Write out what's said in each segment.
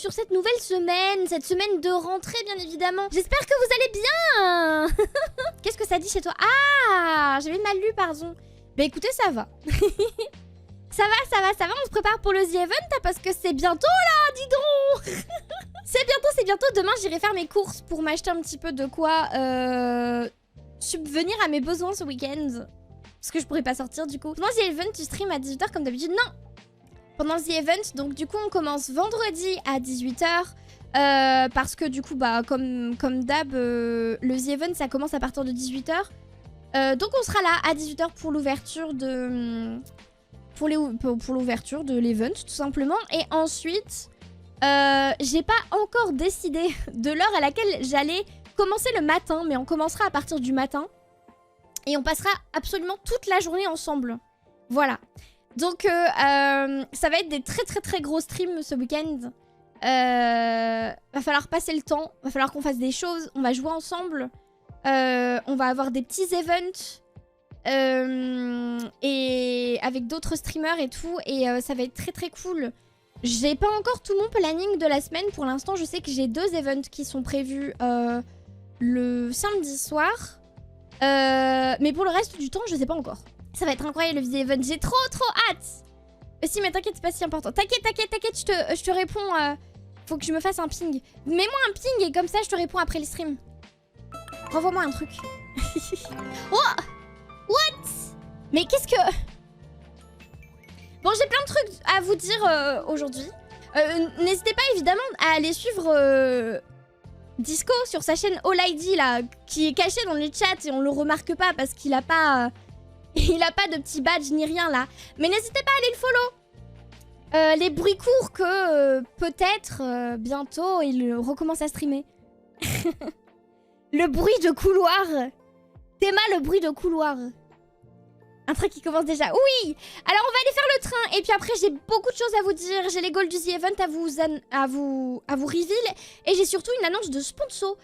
sur cette nouvelle semaine, cette semaine de rentrée bien évidemment. J'espère que vous allez bien. Qu'est-ce que ça dit chez toi? Ah, j'avais mal lu, pardon. Bah écoutez, ça va. Ça va, on se prépare pour le The Event parce que c'est bientôt là, dis donc. C'est bientôt, demain j'irai faire mes courses pour m'acheter un petit peu de quoi subvenir à mes besoins ce week-end. Parce que je pourrais pas sortir du coup. Pendant The Event, tu stream à 18h comme d'habitude? Non. Pendant The Event, donc du coup on commence vendredi à 18h. Parce que du coup, bah comme d'hab, le The Event ça commence à partir de 18h. Donc on sera là à 18h pour l'ouverture de... Pour l'ouverture de l'event tout simplement. Et ensuite, j'ai pas encore décidé de l'heure à laquelle j'allais commencer le matin. Mais on commencera à partir du matin. Et on passera absolument toute la journée ensemble. Voilà. Donc ça va être des très gros streams ce week-end. Va falloir passer le temps. Va falloir qu'on fasse des choses. On va jouer ensemble. On va avoir des petits events. Et avec d'autres streamers et tout. Et ça va être très cool. J'ai pas encore tout mon planning de la semaine. Pour l'instant, je sais que j'ai 2 events qui sont prévus le samedi soir. Mais pour le reste du temps, je sais pas encore. Ça va être incroyable le The Event. J'ai trop hâte. Si, mais t'inquiète, c'est pas si important. T'inquiète, je te réponds. Faut que je me fasse un ping. Mets-moi un ping et comme ça, je te réponds après le stream. Renvoie-moi un truc. Oh! What? Mais qu'est-ce que... Bon, j'ai plein de trucs à vous dire aujourd'hui. N'hésitez pas évidemment à aller suivre Disco sur sa chaîne All ID là, qui est caché dans le chat et on le remarque pas parce qu'il a pas... il a pas de petit badge ni rien là. Mais n'hésitez pas à aller le follow. Les bruits courts que peut-être bientôt il recommence à streamer. Le bruit de couloir. Théma, le bruit de couloir. Un train qui commence déjà. Oui. Alors on va aller faire le train. Et puis après j'ai beaucoup de choses à vous dire. J'ai les goals du The Event à vous reveal. Et j'ai surtout une annonce de sponsor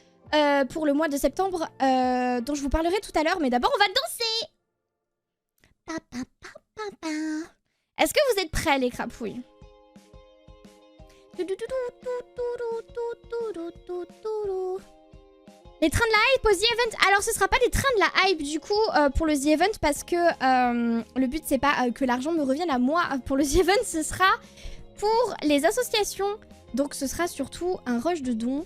pour le mois de septembre dont je vous parlerai tout à l'heure. Mais d'abord on va danser. Est-ce que vous êtes prêts les crapouilles? Les trains de la hype au The Event. Alors ce sera pas des trains de la hype du coup pour le The Event parce que le but c'est pas que l'argent me revienne à moi pour le The Event, ce sera pour les associations. Donc ce sera surtout un rush de dons.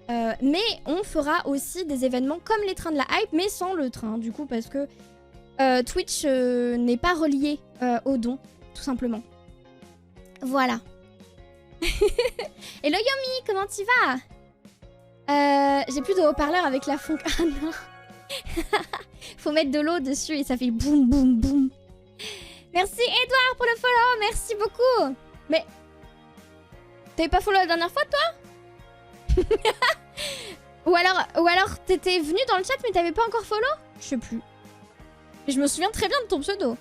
Mais on fera aussi des événements comme les trains de la hype mais sans le train du coup parce que Twitch n'est pas relié aux dons tout simplement. Voilà. Hello Yomi, comment tu vas? J'ai plus de haut-parleur avec la funk. Ah non. Faut mettre de l'eau dessus et ça fait boum boum boum. Merci Edouard pour le follow, merci beaucoup. Mais t'avais pas follow la dernière fois toi? ou alors t'étais venu dans le chat mais t'avais pas encore follow? Je sais plus. Mais je me souviens très bien de ton pseudo.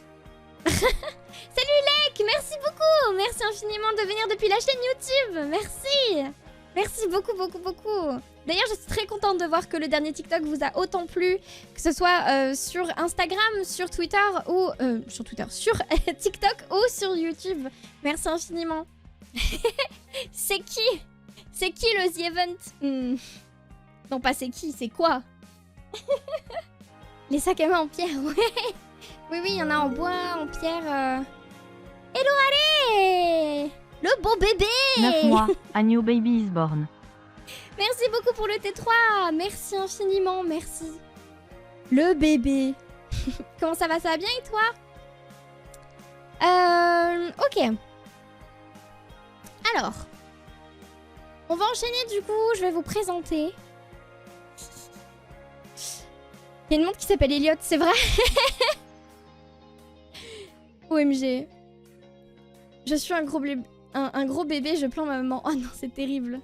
Salut Lek, merci beaucoup. Merci infiniment de venir depuis la chaîne YouTube. Merci. Merci beaucoup. D'ailleurs, je suis très contente de voir que le dernier TikTok vous a autant plu, que ce soit sur Instagram, sur Twitter ou... sur TikTok ou sur YouTube. Merci infiniment. C'est qui? C'est qui le The Event? Non, pas c'est qui, c'est quoi? Les sacs à main en pierre, ouais. Oui, il y en a en bois, en pierre. Hello, allez! Le beau bébé! 9 mois, a new baby is born. Merci beaucoup pour le T3. Merci infiniment, merci. Le bébé. Comment ça va bien et toi? Ok. Alors. On va enchaîner du coup, je vais vous présenter. Il y a une montre qui s'appelle Elliot, c'est vrai? OMG. Je suis un gros bébé, je plains ma maman. Oh non, c'est terrible.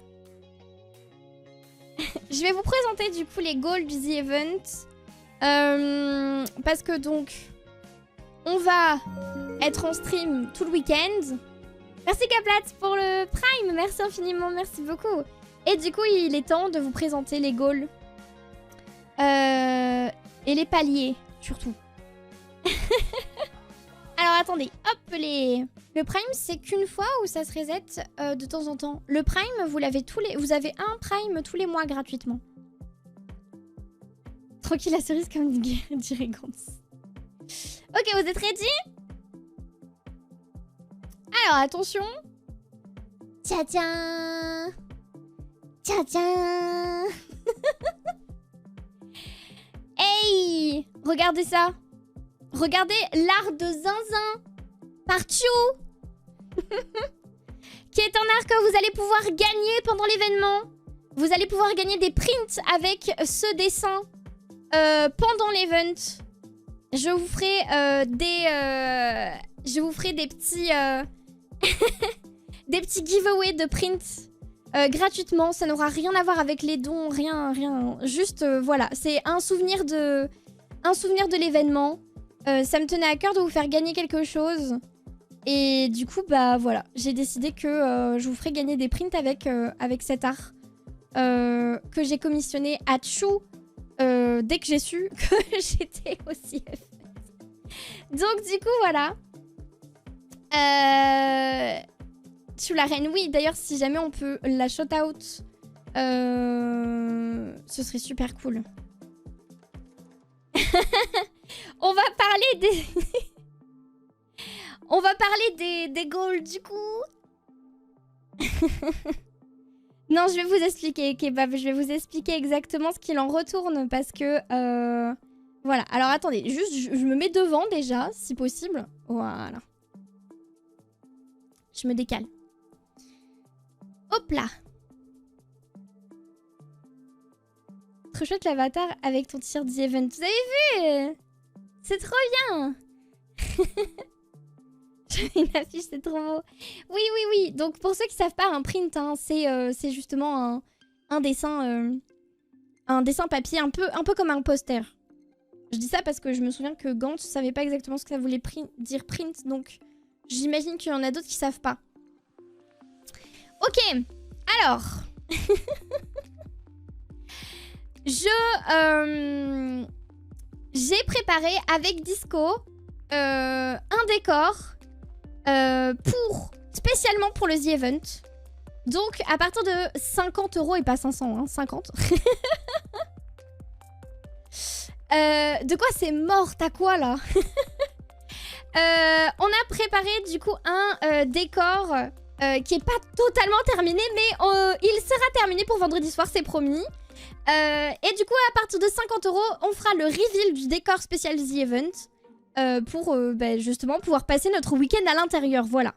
Je vais vous présenter du coup les goals du The Event. Parce que donc, on va être en stream tout le week-end. Merci Kaplat pour le Prime, merci infiniment, merci beaucoup. Et du coup, il est temps de vous présenter les goals. Et les paliers, surtout. Alors attendez, hop les... Le Prime, c'est qu'une fois ou ça se reset de temps en temps? Le Prime, vous l'avez vous avez un Prime tous les mois gratuitement. Tranquille la cerise comme dirait Gantz. Ok, vous êtes ready? Alors, attention. Tiens, tiens. Tiens, tiens. Hey, regardez ça. Regardez l'art de Zinzin par Chou. Qui est un art que vous allez pouvoir gagner pendant l'événement. Vous allez pouvoir gagner des prints avec ce dessin pendant l'event. Je vous ferai des petits des petits giveaways de prints gratuitement. Ça n'aura rien à voir avec les dons, rien. Juste voilà, c'est un souvenir de l'événement. Ça me tenait à cœur de vous faire gagner quelque chose. Et du coup, bah voilà, j'ai décidé que je vous ferai gagner des prints avec cet art que j'ai commissionné à Chou dès que j'ai su que j'étais au CF. Donc du coup, voilà. Chou la reine, oui. D'ailleurs, si jamais on peut la shout out, ce serait super cool. On va parler des... On va parler des goals du coup. Non, je vais vous expliquer, Kebab. Je vais vous expliquer exactement ce qu'il en retourne parce que... Voilà. Alors attendez, juste je me mets devant déjà, si possible. Voilà. Je me décale. Hop là. Trop chouette l'avatar avec ton tir The Event. Vous avez vu? C'est trop bien. Une affiche, c'est trop beau. Oui. Donc pour ceux qui savent pas, un print, hein, c'est justement un dessin papier, un peu comme un poster. Je dis ça parce que je me souviens que Gantz savait pas exactement ce que ça voulait dire print, donc j'imagine qu'il y en a d'autres qui savent pas. Ok, alors... j'ai préparé avec Disco un décor spécialement pour le The Event. Donc à partir de 50 € et pas 500, hein, 50. De quoi c'est mort? T'as quoi là? On a préparé du coup un décor qui est pas totalement terminé, mais il sera terminé pour vendredi soir, c'est promis. Et du coup, à partir de 50 €, on fera le reveal du décor spécial The Event pour justement pouvoir passer notre week-end à l'intérieur, voilà.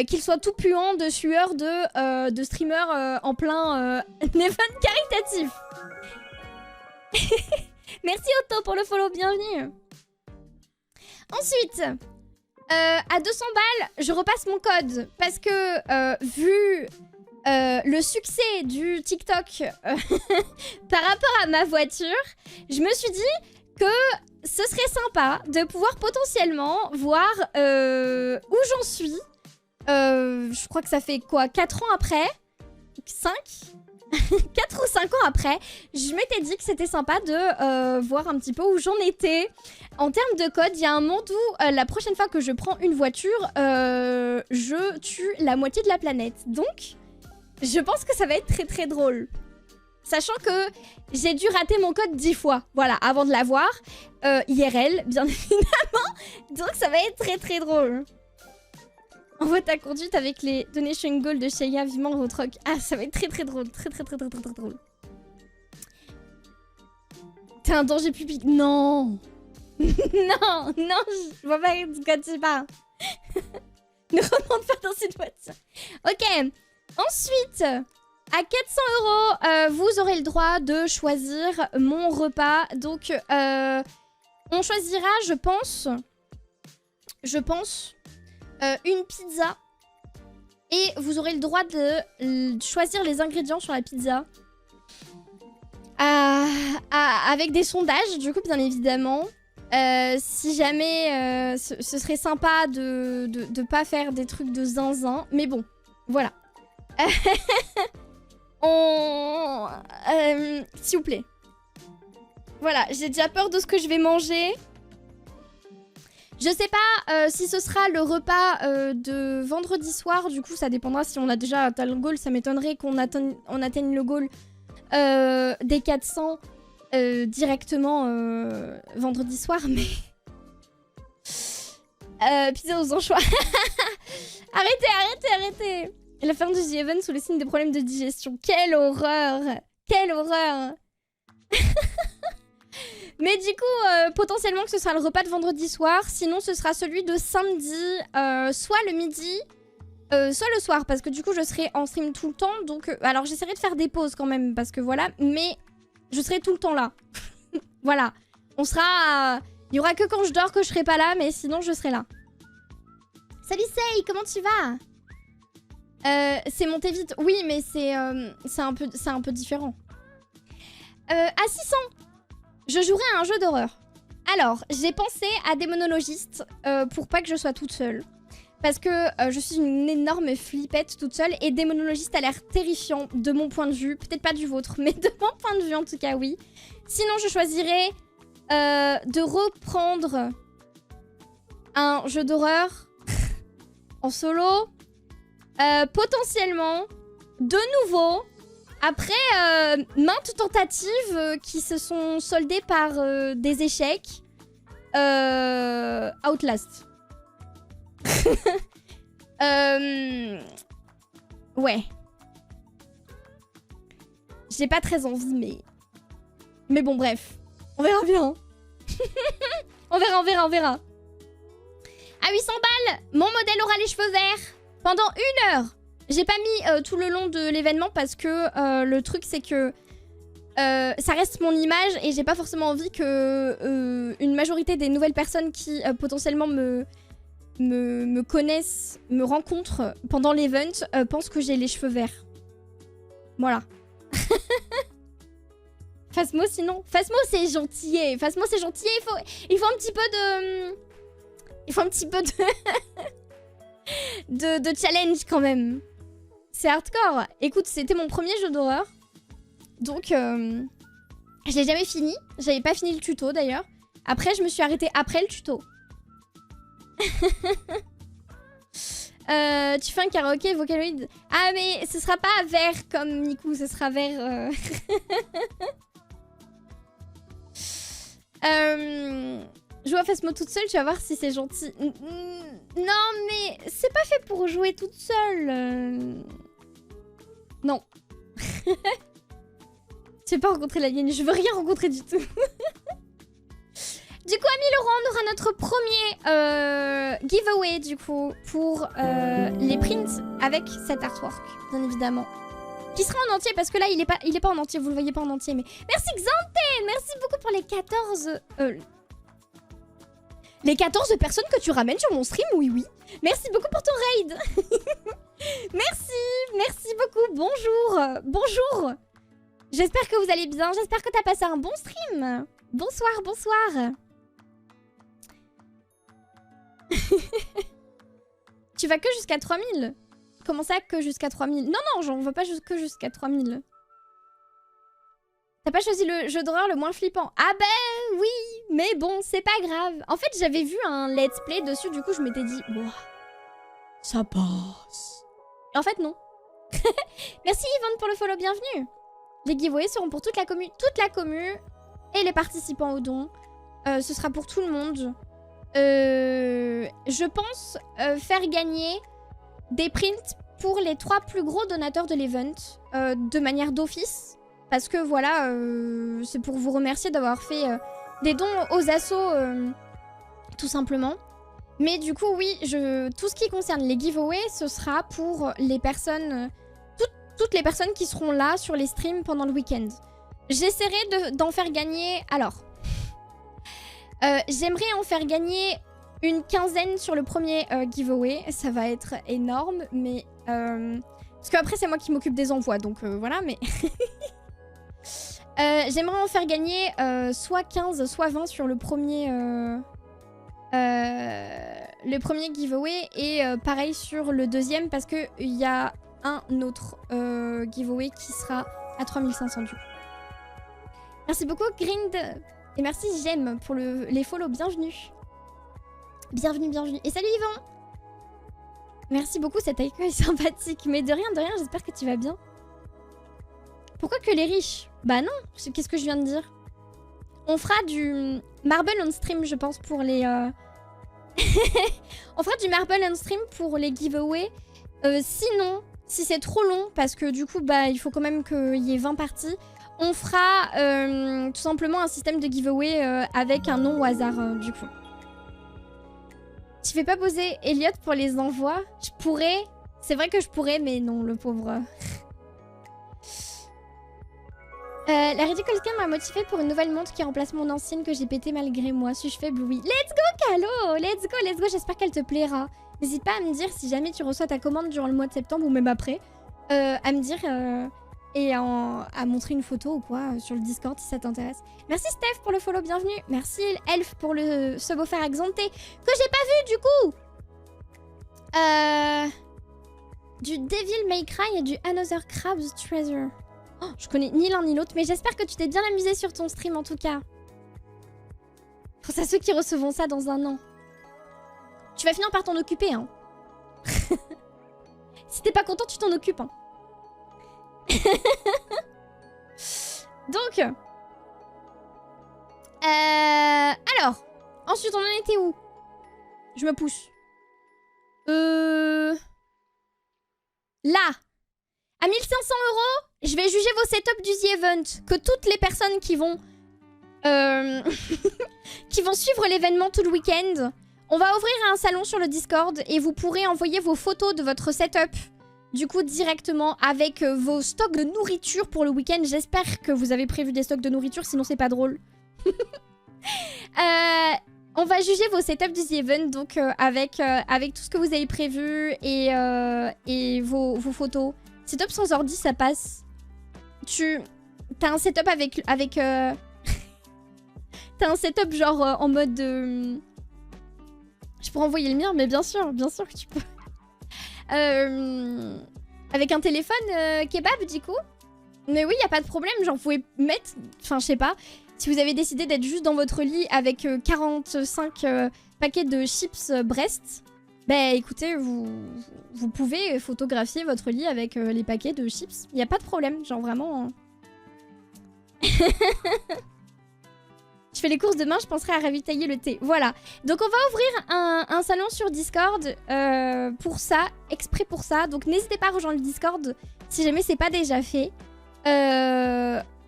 Qu'il soit tout puant de sueur de streamer en plein event caritatif. Merci Otto pour le follow, bienvenue. Ensuite, à 200 balles, je repasse mon code parce que vu le succès du TikTok par rapport à ma voiture, je me suis dit que ce serait sympa de pouvoir potentiellement voir où j'en suis. Je crois que ça fait quoi, 4 ans après 5 4 ou 5 ans après, je m'étais dit que c'était sympa de voir un petit peu où j'en étais. En termes de code, il y a un monde où la prochaine fois que je prends une voiture, je tue la moitié de la planète. Donc, je pense que ça va être très très drôle. Sachant que j'ai dû rater mon code 10 fois, voilà, avant de l'avoir. IRL, bien évidemment. Donc ça va être très très drôle. Envoie ta conduite avec les donation goals de Shaya, vivement votre rock. Ah, ça va être très très drôle, très drôle. T'es un danger public. Non. non, je vois pas de quoi tu parles. Ne remonte pas dans cette voiture. Ok, ensuite, à 400 €, vous aurez le droit de choisir mon repas. Donc, on choisira, je pense, une pizza. Et vous aurez le droit de choisir les ingrédients sur la pizza. Avec des sondages, du coup, bien évidemment. Si jamais ce serait sympa de pas faire des trucs de zinzin. Mais bon, voilà. S'il vous plaît. Voilà, j'ai déjà peur de ce que je vais manger. Je sais pas si ce sera le repas de vendredi soir. Du coup, ça dépendra si on a déjà atteint le goal. Ça m'étonnerait qu'on atteigne le goal des 400 directement vendredi soir. Mais... pizza aux anchois. Arrêtez. La fin du The Event sous le signe des problèmes de digestion. Quelle horreur. Quelle horreur. Mais du coup, potentiellement que ce sera le repas de vendredi soir. Sinon, ce sera celui de samedi, soit le midi, soit le soir. Parce que du coup, je serai en stream tout le temps. Donc, alors, j'essaierai de faire des pauses quand même. Parce que voilà, mais je serai tout le temps là. Voilà. On sera... Il y aura que quand je dors que je serai pas là. Mais sinon, je serai là. Salut Sei, comment tu vas? C'est monté vite. Oui, mais c'est un peu différent. À 600, je jouerai à un jeu d'horreur. Alors, j'ai pensé à démonologiste pour pas que je sois toute seule. Parce que je suis une énorme flippette toute seule. Et démonologiste a l'air terrifiant de mon point de vue. Peut-être pas du vôtre, mais de mon point de vue en tout cas, oui. Sinon, je choisirais de reprendre un jeu d'horreur en solo. Potentiellement, de nouveau, après maintes tentatives qui se sont soldées par des échecs, Outlast. Ouais. J'ai pas très envie, mais bon, bref. On verra bien. On verra. À 800 balles, mon modèle aura les cheveux verts pendant 1 heure. J'ai pas mis tout le long de l'événement parce que le truc c'est que ça reste mon image et j'ai pas forcément envie que une majorité des nouvelles personnes qui potentiellement me connaissent, me rencontrent pendant l'event pensent que j'ai les cheveux verts. Voilà. Phasmo sinon. Phasmo c'est gentillet. Il faut un petit peu de... Il faut un petit peu de challenge quand même. C'est hardcore. Écoute, c'était mon premier jeu d'horreur. Donc, je l'ai jamais fini. J'avais pas fini le tuto d'ailleurs. Après, je me suis arrêtée après le tuto. Tu fais un karaoké Vocaloid. Ah, mais ce sera pas vert comme Niku. Ce sera vert... Joue à Phasmo toute seule, tu vas voir si c'est gentil. Non, mais c'est pas fait pour jouer toute seule. Non. Je vais pas rencontrer la ligne, je veux rien rencontrer du tout. Du coup, à 1000 €, on aura notre premier giveaway, du coup, pour les prints avec cet artwork, bien évidemment. Qui sera en entier, parce que là, il est pas en entier, vous le voyez pas en entier, mais... Merci Xanté, merci beaucoup pour les 14... Les 14 personnes que tu ramènes sur mon stream, oui. Merci beaucoup pour ton raid. Merci beaucoup, bonjour. J'espère que vous allez bien, j'espère que t'as passé un bon stream. Bonsoir. Tu vas que jusqu'à 3000? Comment ça, que jusqu'à 3000? Non, j'en vais pas que jusqu'à 3000. T'as pas choisi le jeu d'horreur le moins flippant? Ah ben oui, mais bon, c'est pas grave. En fait, j'avais vu un let's play dessus, du coup, je m'étais dit, wow, ça passe. Et en fait, non. Merci Yvonne pour le follow, bienvenue. Les giveaways seront pour toute la commu et les participants au don. Ce sera pour tout le monde. Je pense faire gagner des prints pour les 3 plus gros donateurs de l'event de manière d'office. Parce que voilà, c'est pour vous remercier d'avoir fait des dons aux assos, tout simplement. Mais du coup, oui, tout ce qui concerne les giveaways, ce sera pour les personnes, toutes les personnes qui seront là sur les streams pendant le week-end. J'essaierai d'en faire gagner... Alors, j'aimerais en faire gagner une 15aine sur le premier giveaway. Ça va être énorme, mais... parce qu'après, c'est moi qui m'occupe des envois, donc voilà, mais... J'aimerais en faire gagner soit 15, soit 20 sur le premier giveaway et pareil sur le deuxième parce qu'il y a un autre giveaway qui sera à 3500 du coup. Merci beaucoup Grind et merci J'aime pour les follow, bienvenue. Bienvenue, bienvenue. Et salut Yvan. Merci beaucoup, cet accueil sympathique. Mais de rien, j'espère que tu vas bien. Pourquoi que les riches? Bah non, qu'est-ce que je viens de dire? On fera du marble on stream, je pense, pour les... On fera du marble on stream pour les giveaways. Sinon, si c'est trop long, parce que du coup, bah, il faut quand même qu'il y ait 20 parties, on fera tout simplement un système de giveaway avec un nom au hasard, du coup. Tu fais pas poser Elliot pour les envois? Je pourrais. C'est vrai que je pourrais, mais non, le pauvre. La Ridicule Game m'a motivée pour une nouvelle montre qui remplace mon ancienne que j'ai pétée malgré moi. Suis-je faible? Oui. Let's go, Calo! Let's go! J'espère qu'elle te plaira. N'hésite pas à me dire si jamais tu reçois ta commande durant le mois de septembre ou même après. À me dire et à montrer une photo ou quoi sur le Discord si ça t'intéresse. Merci Steph pour le follow, bienvenue. Merci Elf pour le sub offert à Xanté que j'ai pas vu du coup. Du Devil May Cry et du Another Crab's Treasure. Oh, je connais ni l'un ni l'autre, mais j'espère que tu t'es bien amusé sur ton stream en tout cas. Pense à ceux qui recevront ça dans un an. Tu vas finir par t'en occuper, hein. Si t'es pas content, tu t'en occupes, hein. Donc... alors, ensuite on en était où? Je me pousse. Là. À 1500 €, je vais juger vos setups du The Event. Que toutes les personnes qui vont... qui vont suivre l'événement tout le week-end. On va ouvrir un salon sur le Discord et vous pourrez envoyer vos photos de votre setup. Du coup, directement avec vos stocks de nourriture pour le week-end. J'espère que vous avez prévu des stocks de nourriture, sinon c'est pas drôle. On va juger vos setups du The Event, donc avec tout ce que vous avez prévu et vos photos. Setup sans ordi, ça passe. T'as un setup avec t'as un setup genre en mode... Je pourrais envoyer le mien, mais bien sûr que tu peux. Avec un téléphone kebab, du coup. Mais oui, y a pas de problème, genre vous pouvez mettre... Enfin, je sais pas. Si vous avez décidé d'être juste dans votre lit avec 45 paquets de chips Brest, bah écoutez, vous pouvez photographier votre lit avec les paquets de chips. Y a pas de problème, genre vraiment... Je fais les courses demain, je penserai à ravitailler le thé. Voilà. Donc on va ouvrir un salon sur Discord pour ça, exprès pour ça. Donc n'hésitez pas à rejoindre le Discord si jamais c'est pas déjà fait.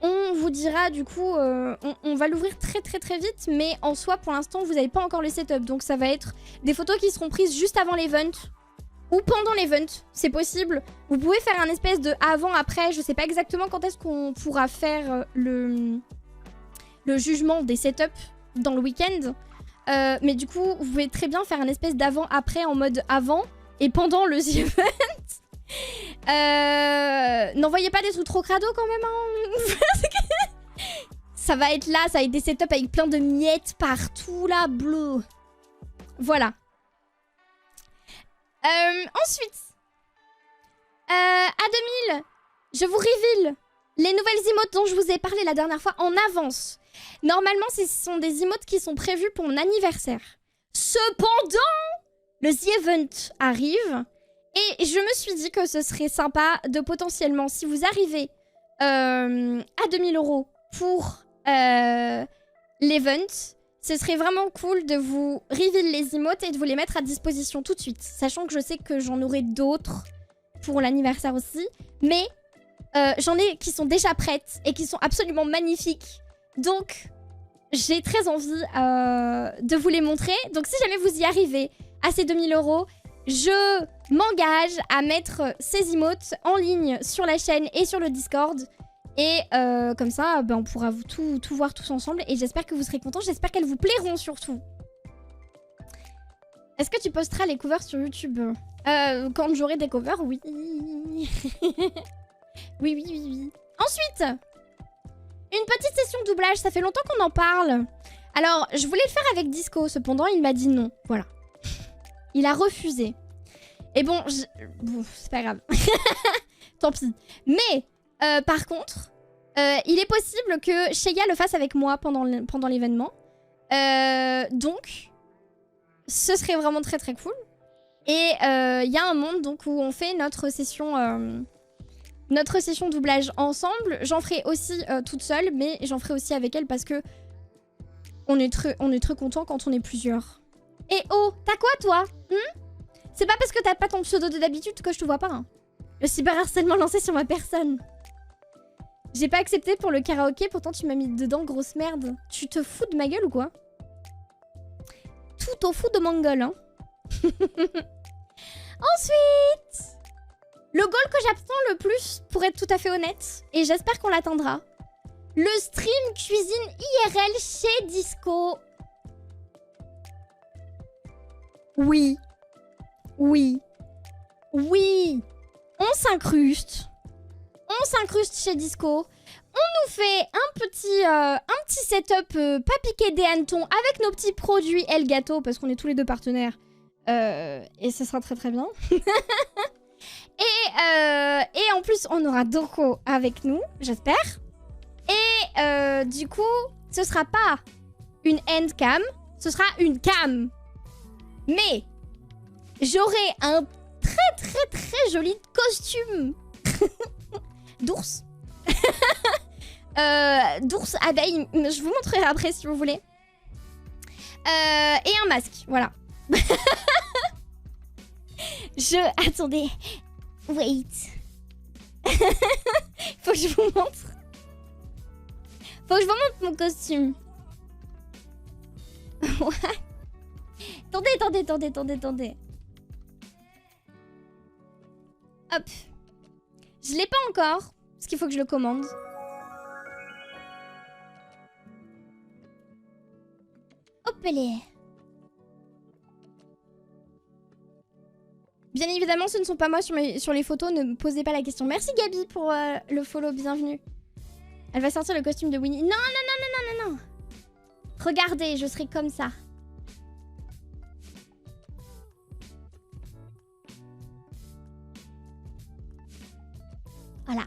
On vous dira du coup, on va l'ouvrir très vite, mais en soi pour l'instant vous n'avez pas encore le setup. Donc ça va être des photos qui seront prises juste avant l'event ou pendant l'event, c'est possible. Vous pouvez faire un espèce de avant-après, je sais pas exactement quand est-ce qu'on pourra faire le jugement des setups dans le week-end. Mais du coup, vous pouvez très bien faire un espèce d'avant-après en mode avant et pendant le event. N'envoyez pas des trucs trop crado quand même. Hein. Ça va être là, ça va être des setups avec plein de miettes partout là, bleu. Voilà. Ensuite, à 2000, je vous reveal les nouvelles emotes dont je vous ai parlé la dernière fois en avance. Normalement, ce sont des emotes qui sont prévus pour mon anniversaire. Cependant, le The Event arrive. Et je me suis dit que ce serait sympa de potentiellement, si vous arrivez à 2000 € pour l'event, ce serait vraiment cool de vous reveal les emotes et de vous les mettre à disposition tout de suite. Sachant que je sais que j'en aurai d'autres pour l'anniversaire aussi. Mais j'en ai qui sont déjà prêtes et qui sont absolument magnifiques. Donc, j'ai très envie de vous les montrer. Donc, si jamais vous y arrivez à ces 2000 €, je m'engage à mettre ces emotes en ligne sur la chaîne et sur le Discord. Et comme ça, on pourra tout voir tous ensemble. Et j'espère que vous serez contents. J'espère qu'elles vous plairont surtout. Est-ce que tu posteras les covers sur YouTube? Quand j'aurai des covers, oui. Oui. Ensuite, une petite session de doublage. Ça fait longtemps qu'on en parle. Alors, je voulais le faire avec Disco. Cependant, il m'a dit non. Voilà. Il a refusé. Et bon, c'est pas grave. Tant pis. Mais, par contre, il est possible que Shea le fasse avec moi pendant l'événement. Donc, ce serait vraiment très très cool. Et il y a un monde donc où on fait notre session doublage ensemble. J'en ferai aussi toute seule, mais j'en ferai aussi avec elle parce que on est très content quand on est plusieurs. Et oh, t'as quoi toi? C'est pas parce que t'as pas ton pseudo de d'habitude que je te vois pas. Hein. Le cyberharcèlement lancé sur ma personne. J'ai pas accepté pour le karaoké, pourtant tu m'as mis dedans, grosse merde. Tu te fous de ma gueule ou quoi? Tout au fou de mon gueule, hein. Ensuite, le goal que j'attends le plus, pour être tout à fait honnête, et j'espère qu'on l'atteindra, le stream cuisine IRL chez Disco. Oui. Oui. Oui. On s'incruste. On s'incruste chez Disco. On nous fait un petit setup pas piqué des hannetons avec nos petits produits Elgato parce qu'on est tous les deux partenaires. Et ce sera très très bien. Et en plus, on aura Doko avec nous, j'espère. Et du coup, ce sera pas une hand cam, ce sera une cam. Mais j'aurai un très joli costume d'ours. D'ours abeille. Je vous montrerai après si vous voulez. Et un masque, voilà. Attendez. Wait. Faut que je vous montre. Faut que je vous montre mon costume. Attendez. Hop. Je l'ai pas encore, parce qu'il faut que je le commande. Hop, allez. Bien évidemment, ce ne sont pas moi sur les photos, ne me posez pas la question. Merci Gabi pour le follow, bienvenue. Elle va sortir le costume de Winnie. Non. Regardez, je serai comme ça. Voilà.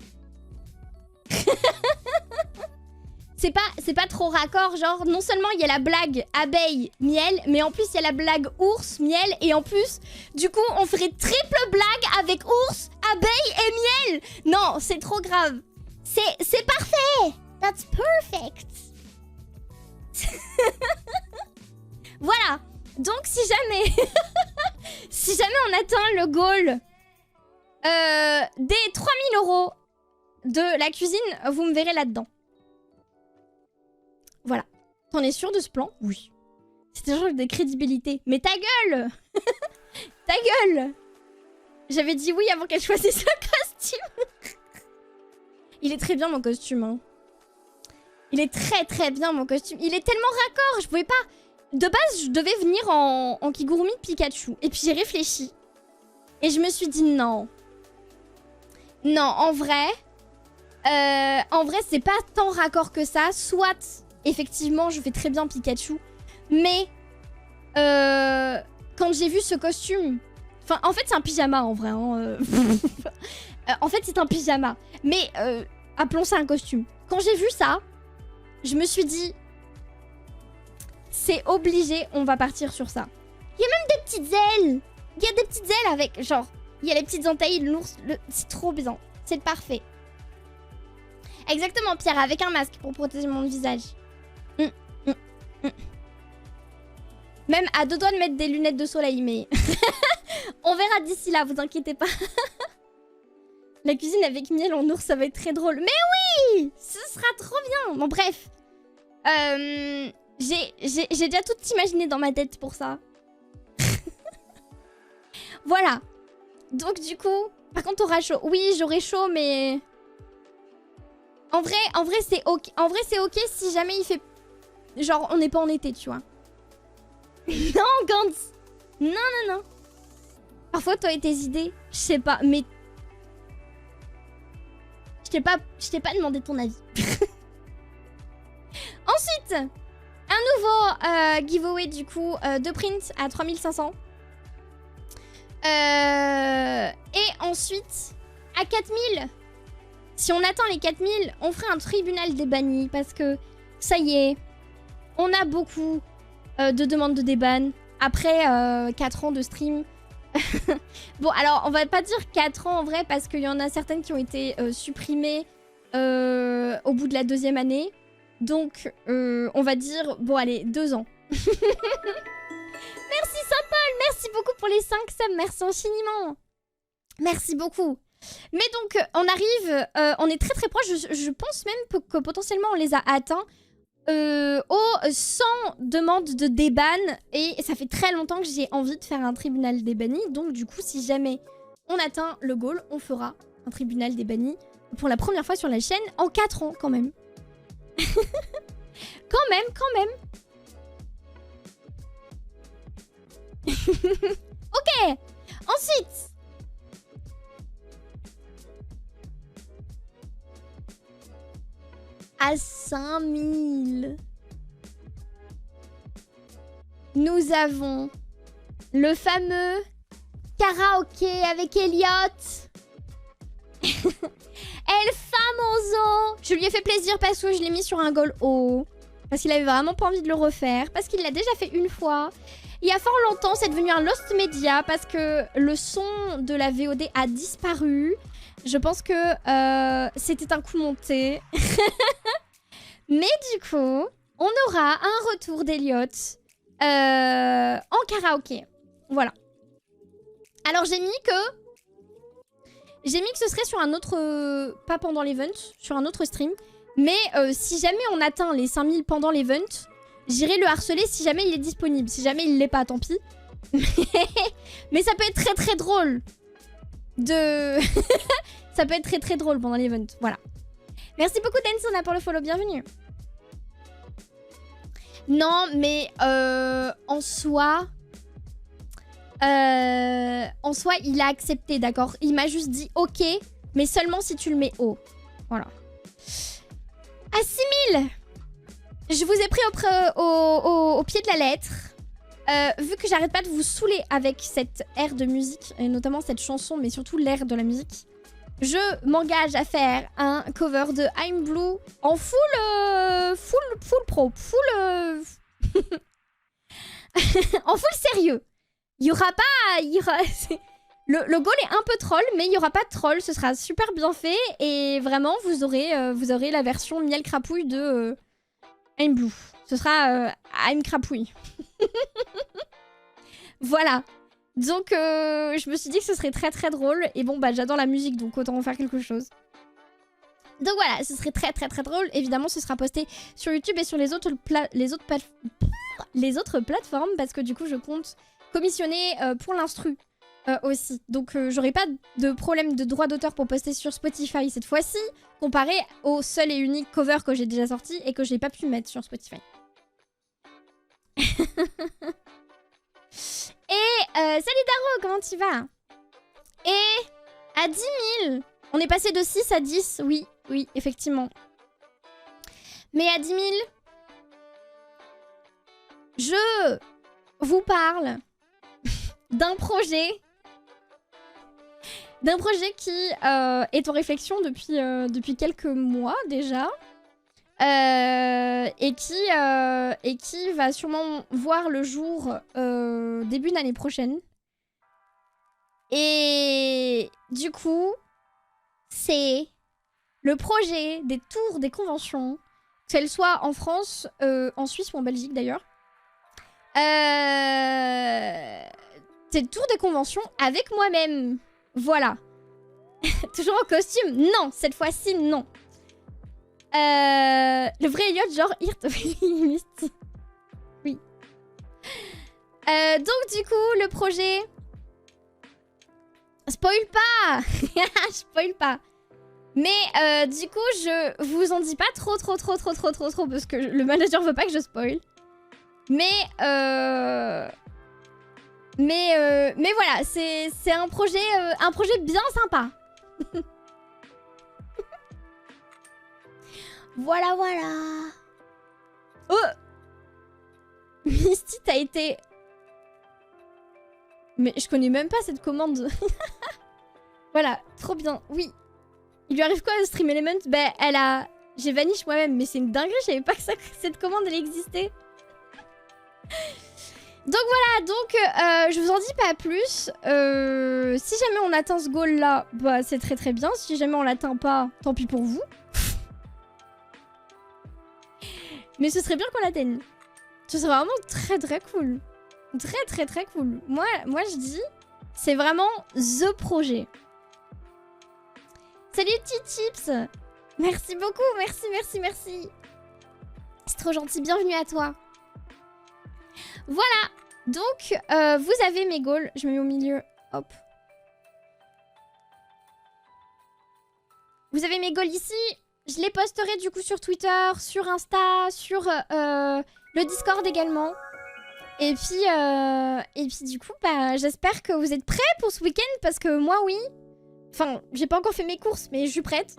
C'est pas trop raccord, genre non seulement il y a la blague abeille, miel, mais en plus il y a la blague ours, miel, et en plus, du coup, on ferait triple blague avec ours, abeille et miel. Non, c'est trop grave. C'est parfait. That's perfect. Voilà. Donc si jamais on atteint le goal des 3000 € de la cuisine, vous me verrez là-dedans. Voilà. T'en es sûr de ce plan? Oui. C'est un genre de crédibilité. Mais ta gueule. Ta gueule. J'avais dit oui avant qu'elle choisisse le costume. Il est très bien mon costume. Hein. Il est très bien mon costume. Il est tellement raccord. Je pouvais pas... De base, je devais venir en Kigurumi de Pikachu. Et puis j'ai réfléchi. Et je me suis dit non. Non, en vrai, c'est pas tant raccord que ça. Soit, effectivement, je fais très bien Pikachu. Mais, quand j'ai vu ce costume... Enfin, en fait, c'est un pyjama, en vrai. Hein, en fait, c'est un pyjama. Mais, appelons ça un costume. Quand j'ai vu ça, je me suis dit... C'est obligé, on va partir sur ça. Il y a même des petites ailes. Il y a des petites ailes avec, genre... Il y a les petites entailles, l'ours... C'est trop bien. C'est parfait. Exactement, Pierre, avec un masque pour protéger mon visage. Même à deux doigts de mettre des lunettes de soleil, mais... On verra d'ici là, vous inquiétez pas. La cuisine avec miel en ours, ça va être très drôle. Mais oui! Ce sera trop bien. Bon, bref. J'ai déjà tout imaginé dans ma tête pour ça. Voilà. Donc du coup, par contre, t'auras chaud. Oui, j'aurai chaud, mais... En vrai, c'est ok. En vrai, c'est ok si jamais il fait... Genre, on n'est pas en été, tu vois. Non, Gantz. Non. Parfois, toi et tes idées, je sais pas, mais... Je t'ai pas demandé ton avis. Ensuite, un nouveau giveaway, du coup, de print à 3500. Et ensuite, à 4000, si on atteint les 4000, on ferait un tribunal des bannis. Parce que, ça y est, on a beaucoup de demandes de déban. après 4 ans de stream. Bon, alors, on va pas dire 4 ans en vrai, parce qu'il y en a certaines qui ont été supprimées au bout de la 2e année. Donc, on va dire, bon, allez, 2 ans. Merci Saint-Paul, merci beaucoup pour les 5 subs, merci infiniment. Merci beaucoup. Mais donc, on arrive, on est très très proche, je pense même que potentiellement on les a atteints aux 100 demandes de déban. Et ça fait très longtemps que j'ai envie de faire un tribunal des bannis. Donc du coup, si jamais on atteint le goal, on fera un tribunal des bannis pour la première fois sur la chaîne en 4 ans quand même. Quand même. Ok. Ensuite, à 5000, nous avons le fameux karaoké avec Elliot. El famoso. Je lui ai fait plaisir parce que je l'ai mis sur un goal haut. Parce qu'il avait vraiment pas envie de le refaire. Parce qu'il l'a déjà fait une fois. Il y a fort longtemps, c'est devenu un lost media parce que le son de la VOD a disparu. Je pense que c'était un coup monté. Mais du coup, on aura un retour d'Elliot en karaoké. Voilà. Alors j'ai mis que ce serait sur un autre... pas pendant l'event, sur un autre stream. Mais si jamais on atteint les 5000 pendant l'event, j'irai le harceler si jamais il est disponible. Si jamais il l'est pas, tant pis. Mais ça peut être très très drôle de... Ça peut être très très drôle pendant l'event, voilà. Merci beaucoup Densona pour le follow, bienvenue. Non, mais en soi, il a accepté, d'accord. Il m'a juste dit ok, mais seulement si tu le mets haut. Voilà. À 6000, je vous ai pris au pied de la lettre. Vu que j'arrête pas de vous saouler avec cette air de musique, et notamment cette chanson, mais surtout l'air de la musique, je m'engage à faire un cover de I'm Blue en full pro, en full sérieux. Il y aura pas... Le goal est un peu troll, mais il y aura pas de troll, ce sera super bien fait, et vraiment, vous aurez la version miel crapouille de I'm Blue. Ce sera I'm crapouille. Voilà. Donc, je me suis dit que ce serait très très drôle. Et bon, bah j'adore la musique, donc autant en faire quelque chose. Donc voilà, ce serait très très très drôle. Évidemment, ce sera posté sur YouTube et sur les autres plateformes. Parce que du coup, je compte commissionner pour l'instru aussi. Donc, j'aurai pas de problème de droit d'auteur pour poster sur Spotify cette fois-ci. Comparé au seul et unique cover que j'ai déjà sorti et que j'ai pas pu mettre sur Spotify. Et salut Daro, comment tu vas? Et à 10 000, on est passé de 6 à 10, oui, effectivement. Mais à 10 000, je vous parle d'un projet qui est en réflexion depuis quelques mois déjà. Et qui va sûrement voir le jour début d'année prochaine. Et du coup, c'est le projet des tours des conventions, qu'elles soient en France, en Suisse ou en Belgique d'ailleurs. C'est le tour des conventions avec moi-même. Voilà. Toujours en costume? Non, cette fois-ci, non. Le vrai Elliot, genre Hirt. Oui. Donc du coup, le projet... Spoil pas. Spoil pas. Mais du coup, je vous en dis pas trop parce que le manager veut pas que je spoil. Mais voilà, c'est un projet bien sympa. Voilà. Oh, Misty, t'as été... Mais je connais même pas cette commande. Voilà, trop bien. Oui. Il lui arrive quoi à Stream Element? Bah, elle a... J'ai vanish moi-même, mais c'est une dinguerie, je savais pas que cette commande, elle existait. Donc voilà, je vous en dis pas plus. Si jamais on atteint ce goal là, bah c'est très très bien. Si jamais on l'atteint pas, tant pis pour vous. Mais ce serait bien qu'on l'atteigne. Ce serait vraiment très très cool. Très très très cool. Moi je dis, c'est vraiment THE projet. Salut T-Chips. Merci beaucoup, merci, merci, merci. C'est trop gentil, bienvenue à toi. Voilà, donc vous avez mes goals. Je me mets au milieu, hop. Vous avez mes goals ici. Je les posterai du coup sur Twitter, sur Insta, sur le Discord également. Et puis du coup, bah, j'espère que vous êtes prêts pour ce week-end parce que moi, oui. Enfin, j'ai pas encore fait mes courses, mais je suis prête.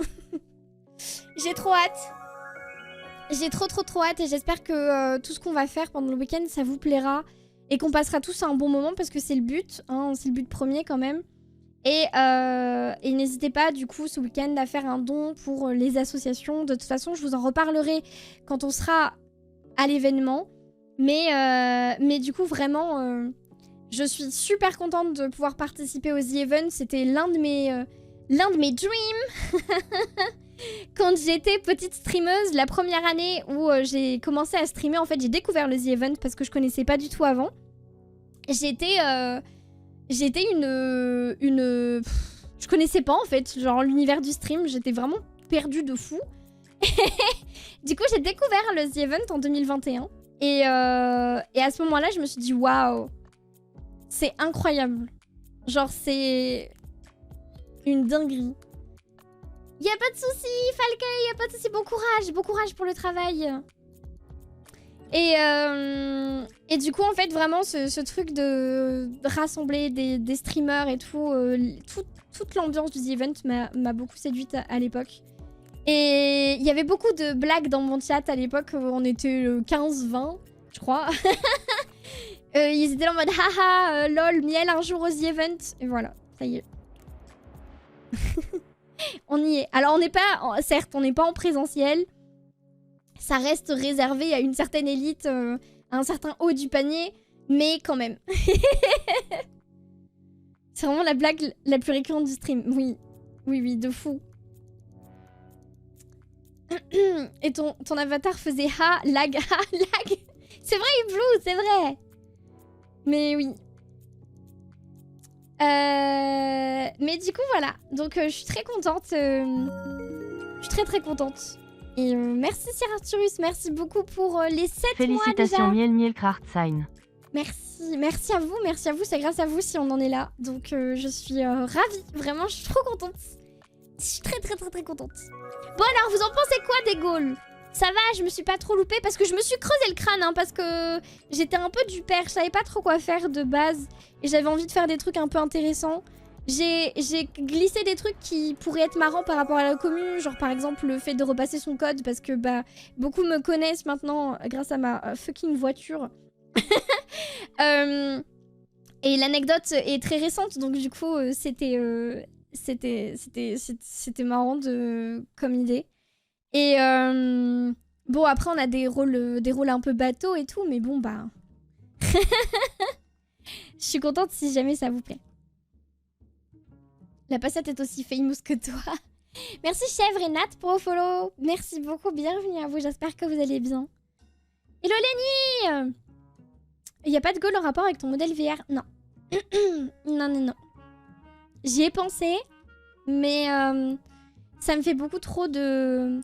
J'ai trop hâte. J'ai trop hâte et j'espère que tout ce qu'on va faire pendant le week-end, ça vous plaira. Et qu'on passera tous un bon moment parce que c'est le but. Hein, c'est le but premier quand même. Et n'hésitez pas du coup ce week-end à faire un don pour les associations. De toute façon, je vous en reparlerai quand on sera à l'événement. Mais du coup, vraiment, je suis super contente de pouvoir participer aux The Event. C'était l'un de mes dreams. Quand j'étais petite streameuse, la première année où j'ai commencé à streamer, en fait, j'ai découvert le The Event parce que je connaissais pas du tout avant. J'étais je connaissais pas en fait, genre l'univers du stream, j'étais vraiment perdue de fou. Du coup, j'ai découvert le The Event en 2021. Et à ce moment-là, je me suis dit, waouh, c'est incroyable. Genre, c'est une dinguerie. Y a pas de souci, Falcay, y a pas de souci, bon courage pour le travail. Et du coup, en fait, vraiment, ce truc de rassembler des streamers et tout, toute l'ambiance du The Event m'a beaucoup séduite à l'époque. Et il y avait beaucoup de blagues dans mon chat à l'époque, on était 15-20, je crois. Ils étaient là en mode haha, lol, miel un jour au The Event. Et voilà, ça y est. On y est. Alors, on n'est pas, certes, on n'est pas en présentiel. Ça reste réservé à une certaine élite, à un certain haut du panier, mais quand même. C'est vraiment la blague la plus récurrente du stream. Oui, oui, de fou. Et ton avatar faisait ha, lag, ha, lag. C'est vrai, Blue, c'est vrai. Mais oui. Mais du coup, voilà. Donc, je suis très contente. Je suis très contente. Et merci Sir Arturus, merci beaucoup pour les 7 mois déjà. Félicitations Miel Krartsign. Merci à vous, c'est grâce à vous si on en est là. Donc je suis ravie, vraiment je suis trop contente. Je suis très contente. Bon alors, vous en pensez quoi des goals? Ça va, je me suis pas trop loupée parce que je me suis creusé le crâne, hein, parce que j'étais un peu du père, je savais pas trop quoi faire de base. Et j'avais envie de faire des trucs un peu intéressants. J'ai glissé des trucs qui pourraient être marrants par rapport à la commu, genre par exemple le fait de repasser son code parce que bah beaucoup me connaissent maintenant grâce à ma fucking voiture. Et l'anecdote est très récente, donc du coup c'était marrant comme idée. Et bon, après on a des rôles un peu bateaux et tout, mais bon bah je suis contente si jamais ça vous plaît. La passette est aussi famous que toi. Merci Chèvre et Nat pour follow. Merci beaucoup, bienvenue à vous, j'espère que vous allez bien. Hello Lenny. Il n'y a pas de goal en rapport avec ton modèle VR? Non. Non. J'y ai pensé, mais ça me fait beaucoup trop de...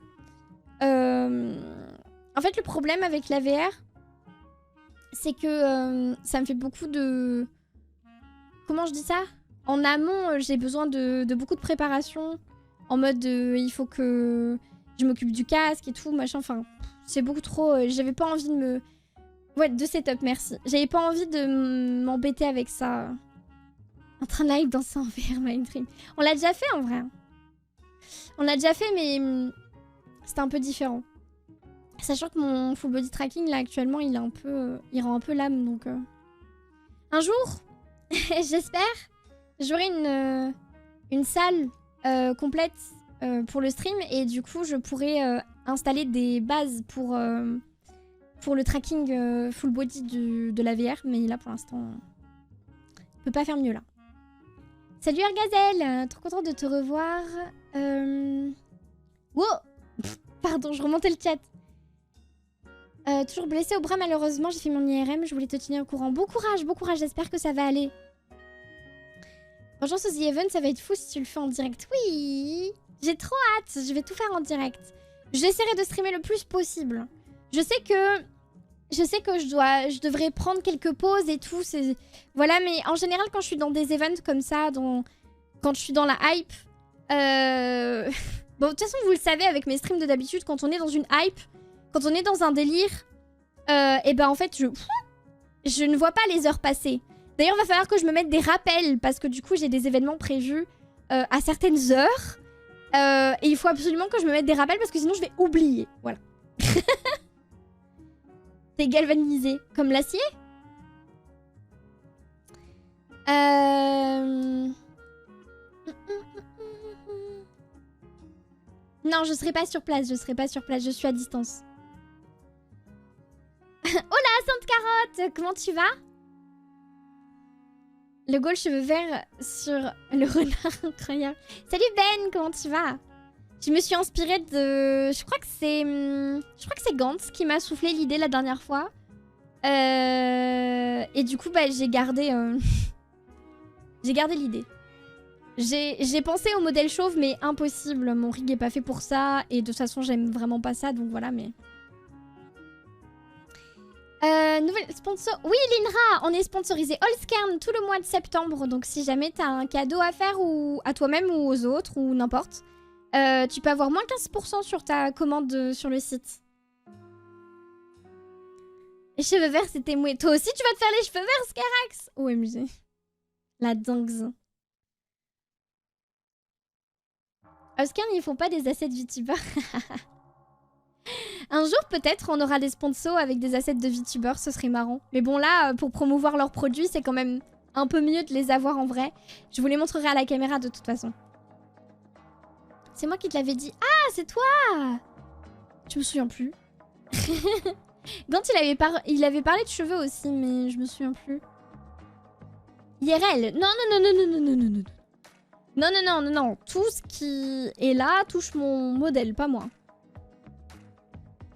En fait, le problème avec la VR, c'est que ça me fait beaucoup de... Comment je dis ça? En amont, j'ai besoin de beaucoup de préparation. En mode, il faut que je m'occupe du casque et tout, machin. Enfin, c'est beaucoup trop... J'avais pas envie de me... Ouais, de setup, merci. J'avais pas envie de m'embêter avec ça. En train de live danser en VR, my dream. On l'a déjà fait en vrai. On l'a déjà fait, mais c'était un peu différent. Sachant que mon full body tracking, là, actuellement, il rend un peu l'âme, donc... Un jour, j'espère, j'aurai une salle complète pour le stream, et du coup, je pourrai installer des bases pour pour le tracking full body de la VR, mais là pour l'instant, on peut pas faire mieux là. Salut Argazelle, trop contente de te revoir. Wow. Pardon, je remontais le chat. Toujours blessée au bras malheureusement, j'ai fait mon IRM, je voulais te tenir au courant. Bon courage, j'espère que ça va aller. Franchement, ce The Event, ça va être fou si tu le fais en direct. Oui, j'ai trop hâte, je vais tout faire en direct. J'essaierai de streamer le plus possible. Je sais que je devrais prendre quelques pauses et tout. Voilà, mais en général, quand je suis dans des events comme ça, quand je suis dans la hype... Bon, de toute façon, vous le savez, avec mes streams de d'habitude, quand on est dans une hype, quand on est dans un délire, et ben en fait, je ne vois pas les heures passer. D'ailleurs, il va falloir que je me mette des rappels, parce que du coup, j'ai des événements prévus à certaines heures. Et il faut absolument que je me mette des rappels, parce que sinon, je vais oublier. Voilà. T'es galvanisé comme l'acier. Non, je serai pas sur place, je suis à distance. Hola, Sainte Carotte, comment tu vas? Le goal cheveux verts sur le renard incroyable. Salut Ben, comment tu vas? Je me suis inspirée de... Je crois que c'est Gantz qui m'a soufflé l'idée la dernière fois. Et du coup, bah, j'ai gardé l'idée. J'ai pensé au modèle chauve, mais impossible. Mon rig est pas fait pour ça. Et de toute façon, j'aime vraiment pas ça, donc voilà, mais... nouvelle sponsor... Oui, Linra, on est sponsorisé Allscairn tout le mois de septembre. Donc si jamais t'as un cadeau à faire ou à toi-même ou aux autres, ou n'importe... tu peux avoir moins 15% sur ta commande sur le site. Les cheveux verts, c'était moué. Toi aussi, tu vas te faire les cheveux verts, Scarax? OMG. La dingue. Oscar, ils font pas des assets VTubers. Un jour, peut-être, on aura des sponsors avec des assets de VTubers, ce serait marrant. Mais bon, là, pour promouvoir leurs produits, c'est quand même un peu mieux de les avoir en vrai. Je vous les montrerai à la caméra de toute façon. C'est moi qui te l'avais dit. Ah, c'est toi! Je me souviens plus. Gant, il avait parlé de cheveux aussi, mais je me souviens plus. IRL. Non. Non. Tout ce qui est là touche mon modèle, pas moi.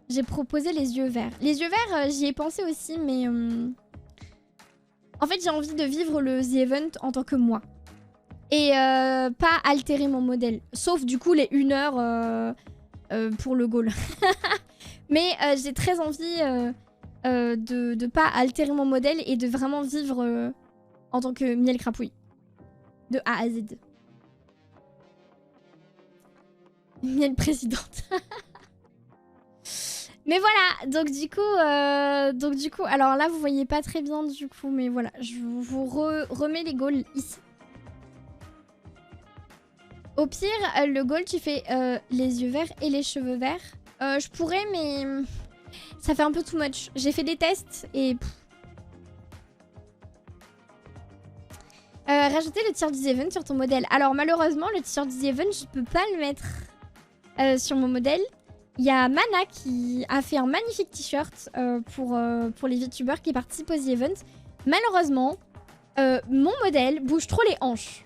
J'ai proposé les yeux verts. Les yeux verts, j'y ai pensé aussi, mais... En fait, j'ai envie de vivre le The Event en tant que moi. Et pas altérer mon modèle. Sauf du coup les 1 heure pour le goal. Mais j'ai très envie de pas altérer mon modèle et de vraiment vivre en tant que miel crapouille. De A à Z. Miel présidente. Mais voilà, donc du coup, alors là vous voyez pas très bien du coup, mais voilà, je vous remets les goals ici. Au pire, le goal, tu fais les yeux verts et les cheveux verts. Je pourrais, mais ça fait un peu too much. J'ai fait des tests et... rajouter le t-shirt du Event sur ton modèle. Alors malheureusement, le t-shirt du Event, je peux pas le mettre sur mon modèle. Il y a Mana qui a fait un magnifique t-shirt pour les VTubers qui participent aux Event. Malheureusement, mon modèle bouge trop les hanches.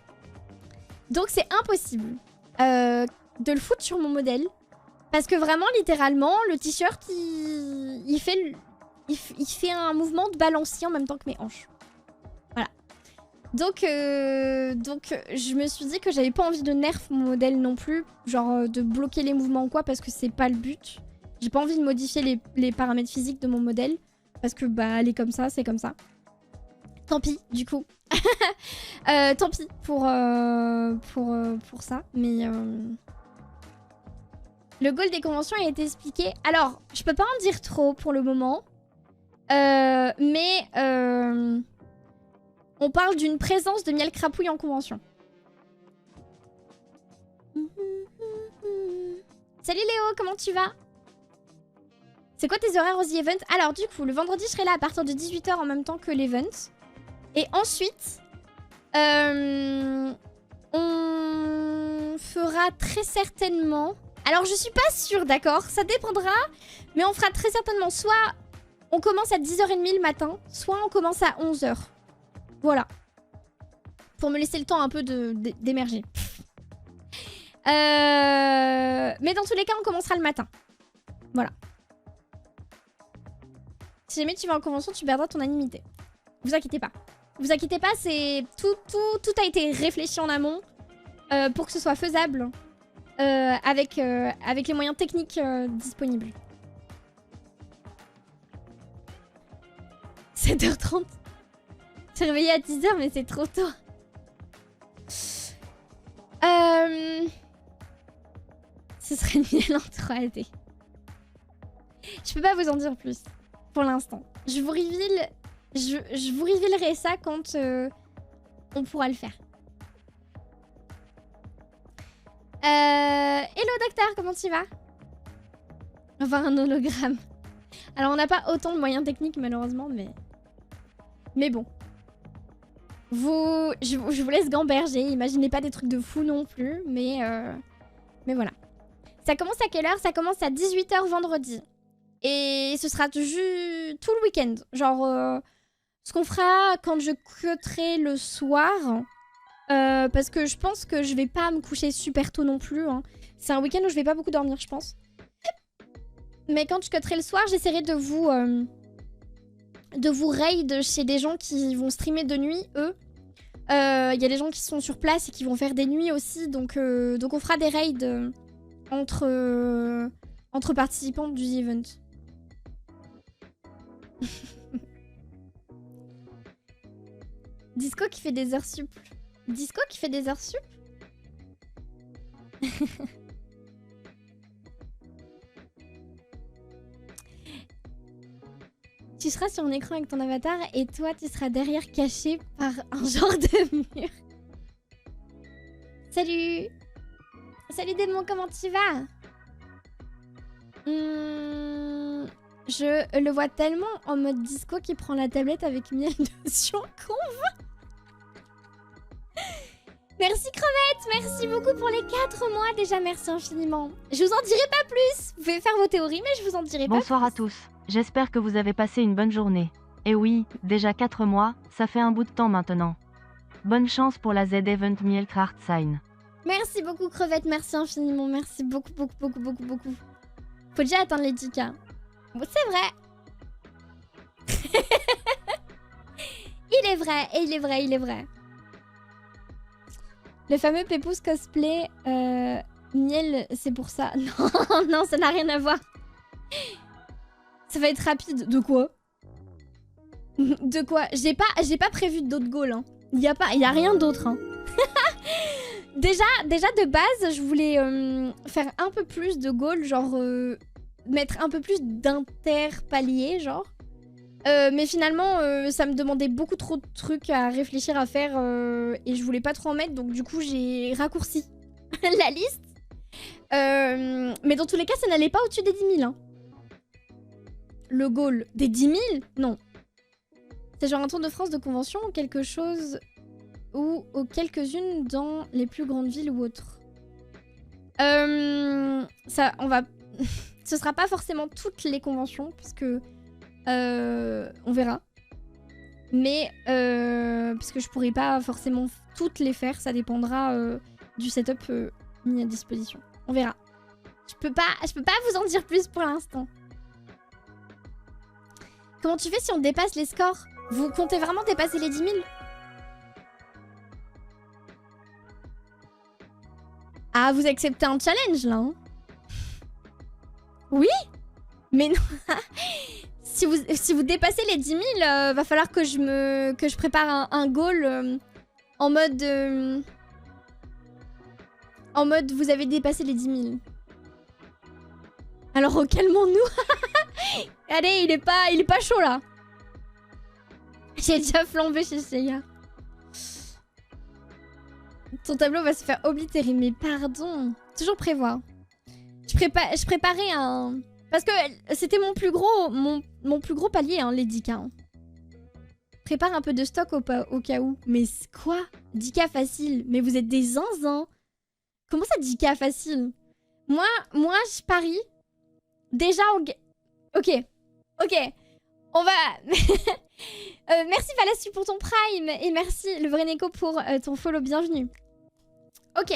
Donc c'est impossible de le foutre sur mon modèle. Parce que vraiment, littéralement, le t-shirt, il fait un mouvement de balancier en même temps que mes hanches. Voilà. Donc je me suis dit que j'avais pas envie de nerf mon modèle non plus. Genre de bloquer les mouvements ou quoi, parce que c'est pas le but. J'ai pas envie de modifier les paramètres physiques de mon modèle. Parce que bah, elle est comme ça, c'est comme ça. Tant pis, du coup. Tant pis pour ça. Mais le goal des conventions a été expliqué. Alors, je peux pas en dire trop pour le moment. Mais on parle d'une présence de miel crapouille en convention. Salut Léo, comment tu vas? C'est quoi tes horaires aux events? Alors du coup, le vendredi, je serai là à partir de 18 h en même temps que l'event. Et ensuite, on fera très certainement... Alors, je suis pas sûre, d'accord? Ça dépendra. Mais on fera très certainement soit on commence à 10h30 le matin, soit on commence à 11h. Voilà. Pour me laisser le temps un peu d'émerger. Mais dans tous les cas, on commencera le matin. Voilà. Si jamais tu vas en convention, tu perdras ton animité. Vous inquiétez pas. Vous inquiétez pas, c'est tout a été réfléchi en amont pour que ce soit faisable avec les moyens techniques disponibles. 7h30. Je suis réveillée à 10h, mais c'est trop tôt. Ce serait miel en 3D. Je peux pas vous en dire plus pour l'instant. Je vous révélerai ça quand on pourra le faire. Hello docteur, comment tu vas? Enfin un hologramme. Alors on n'a pas autant de moyens techniques malheureusement, mais bon. Je vous laisse gamberger, imaginez pas des trucs de fou non plus, mais voilà. Ça commence à quelle heure? Ça commence à 18h vendredi. Et ce sera tout le week-end. Genre, ce qu'on fera quand je cutterai le soir. Parce que je pense que je vais pas me coucher super tôt non plus. Hein. C'est un week-end où je vais pas beaucoup dormir, je pense. Mais quand je cutterai le soir, j'essaierai de vous raid chez des gens qui vont streamer de nuit, eux. Il y a des gens qui sont sur place et qui vont faire des nuits aussi. Donc on fera des raids entre participants du event. Disco qui fait des heures sup. Disco qui fait des heures sup. Tu seras sur un écran avec ton avatar et toi tu seras derrière caché par un genre de mur. Salut. Salut démon, comment tu vas? Je le vois tellement en mode disco qui prend la tablette avec miel dessus en conve. Merci Crevette, merci beaucoup pour les 4 mois déjà, merci infiniment. Je vous en dirai pas plus. Vous pouvez faire vos théories mais je vous en dirai pas plus. Bonsoir à tous, j'espère que vous avez passé une bonne journée. Et oui, déjà 4 mois, ça fait un bout de temps maintenant. Bonne chance pour la Z-Event Miel Heart Sign. Merci beaucoup Crevette, merci infiniment, merci beaucoup. Faut déjà atteindre les 10K. Bon, c'est vrai. Il est vrai. Le fameux Pépouze cosplay miel, c'est pour ça. Non, ça n'a rien à voir. Ça va être rapide. De quoi? De quoi? J'ai pas prévu d'autres goals. Hein. Il y a rien d'autre. Hein. Déjà de base, je voulais faire un peu plus de goals, genre mettre un peu plus d'interpaliers, genre. Mais finalement, ça me demandait beaucoup trop de trucs à réfléchir à faire et je voulais pas trop en mettre, donc du coup j'ai raccourci la liste. Mais dans tous les cas, ça n'allait pas au-dessus des 10 000. Hein. Le goal des 10 000 non. C'est genre un tour de France de convention ou quelque chose, ou quelques-unes dans les plus grandes villes ou autres. Ça, on va... Ce sera pas forcément toutes les conventions, parce que on verra. Mais parce que je pourrais pas forcément toutes les faire, ça dépendra du setup mis à disposition. On verra. Je peux pas vous en dire plus pour l'instant. Comment tu fais si on dépasse les scores? Vous comptez vraiment dépasser les 10 000? Ah, vous acceptez un challenge là hein? Oui? Mais non. Si vous dépassez les 10 000, va falloir que je prépare un goal en mode vous avez dépassé les 10 000. Alors calmons-nous. Allez, il est pas chaud là. J'ai déjà flambé chez Seiya. Ton tableau va se faire oblitérer, mais pardon. Toujours prévoir. Je préparais un... Parce que c'était mon plus gros palier, hein, les 10K. Hein. Prépare un peu de stock au cas où. Mais quoi? 10K facile. Mais vous êtes des zinzins. Comment ça 10K facile? Moi, je parie. Déjà, ok. On va... merci Falassu pour ton prime. Et merci le vrai Neko pour ton follow. Bienvenue. Ok.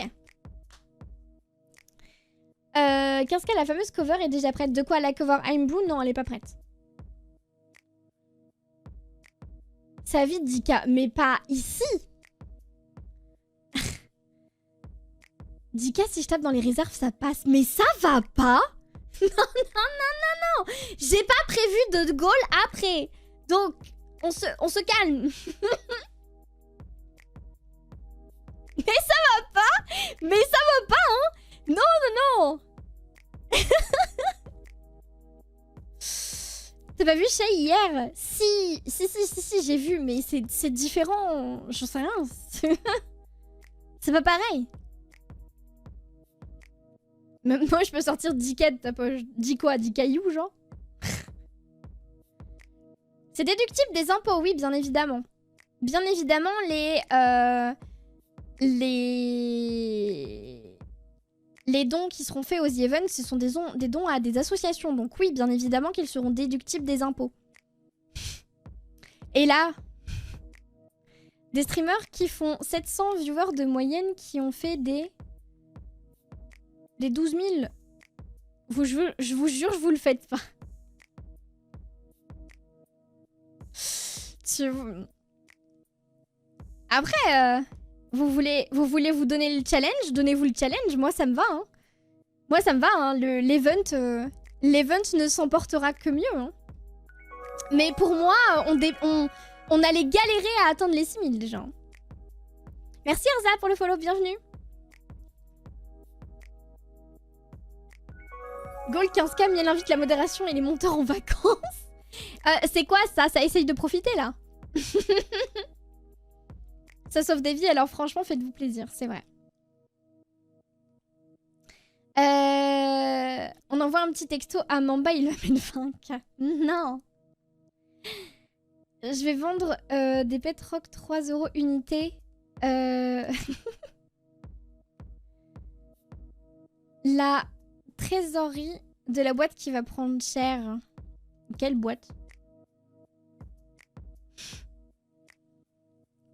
15K, la fameuse cover est déjà prête. De quoi, la cover I'm Blue? Non, elle est pas prête. Ça vite 10K, mais pas ici. 10K, si je tape dans les réserves, ça passe. Mais ça va pas? Non, non, non, non, non. J'ai pas prévu de goal après. Donc, on se calme. Mais ça va pas. Mais ça va pas, hein. Non, non, non. T'as pas vu Shay hier? Si, j'ai vu, mais c'est différent. J'en sais rien. C'est pas pareil. Même moi, je peux sortir 10K de ta poche. 10 quoi? 10 cailloux, genre? C'est déductible des impôts, oui, bien évidemment. Bien évidemment, les dons qui seront faits aux The Events, ce sont des dons à des associations. Donc oui, bien évidemment qu'ils seront déductibles des impôts. Et là, des streamers qui font 700 viewers de moyenne qui ont fait des 12 000. Je vous jure, je vous le faites pas. Après, vous voulez vous donner le challenge? Donnez-vous le challenge. Moi, ça me va. Hein. Moi, ça me va. Hein. L'event ne s'emportera que mieux. Hein. Mais pour moi, on allait galérer à atteindre les 6000 déjà. Merci Erza pour le follow. Bienvenue. Goal 15K, Miel invite la modération et les monteurs en vacances. C'est quoi ça? Ça essaye de profiter là. Ça sauve des vies, alors franchement, faites-vous plaisir, c'est vrai. On envoie un petit texto à Mamba, il lui amène 20K. Non. Je vais vendre des pet rock 3 € unité. La trésorerie de la boîte qui va prendre cher. Quelle boîte?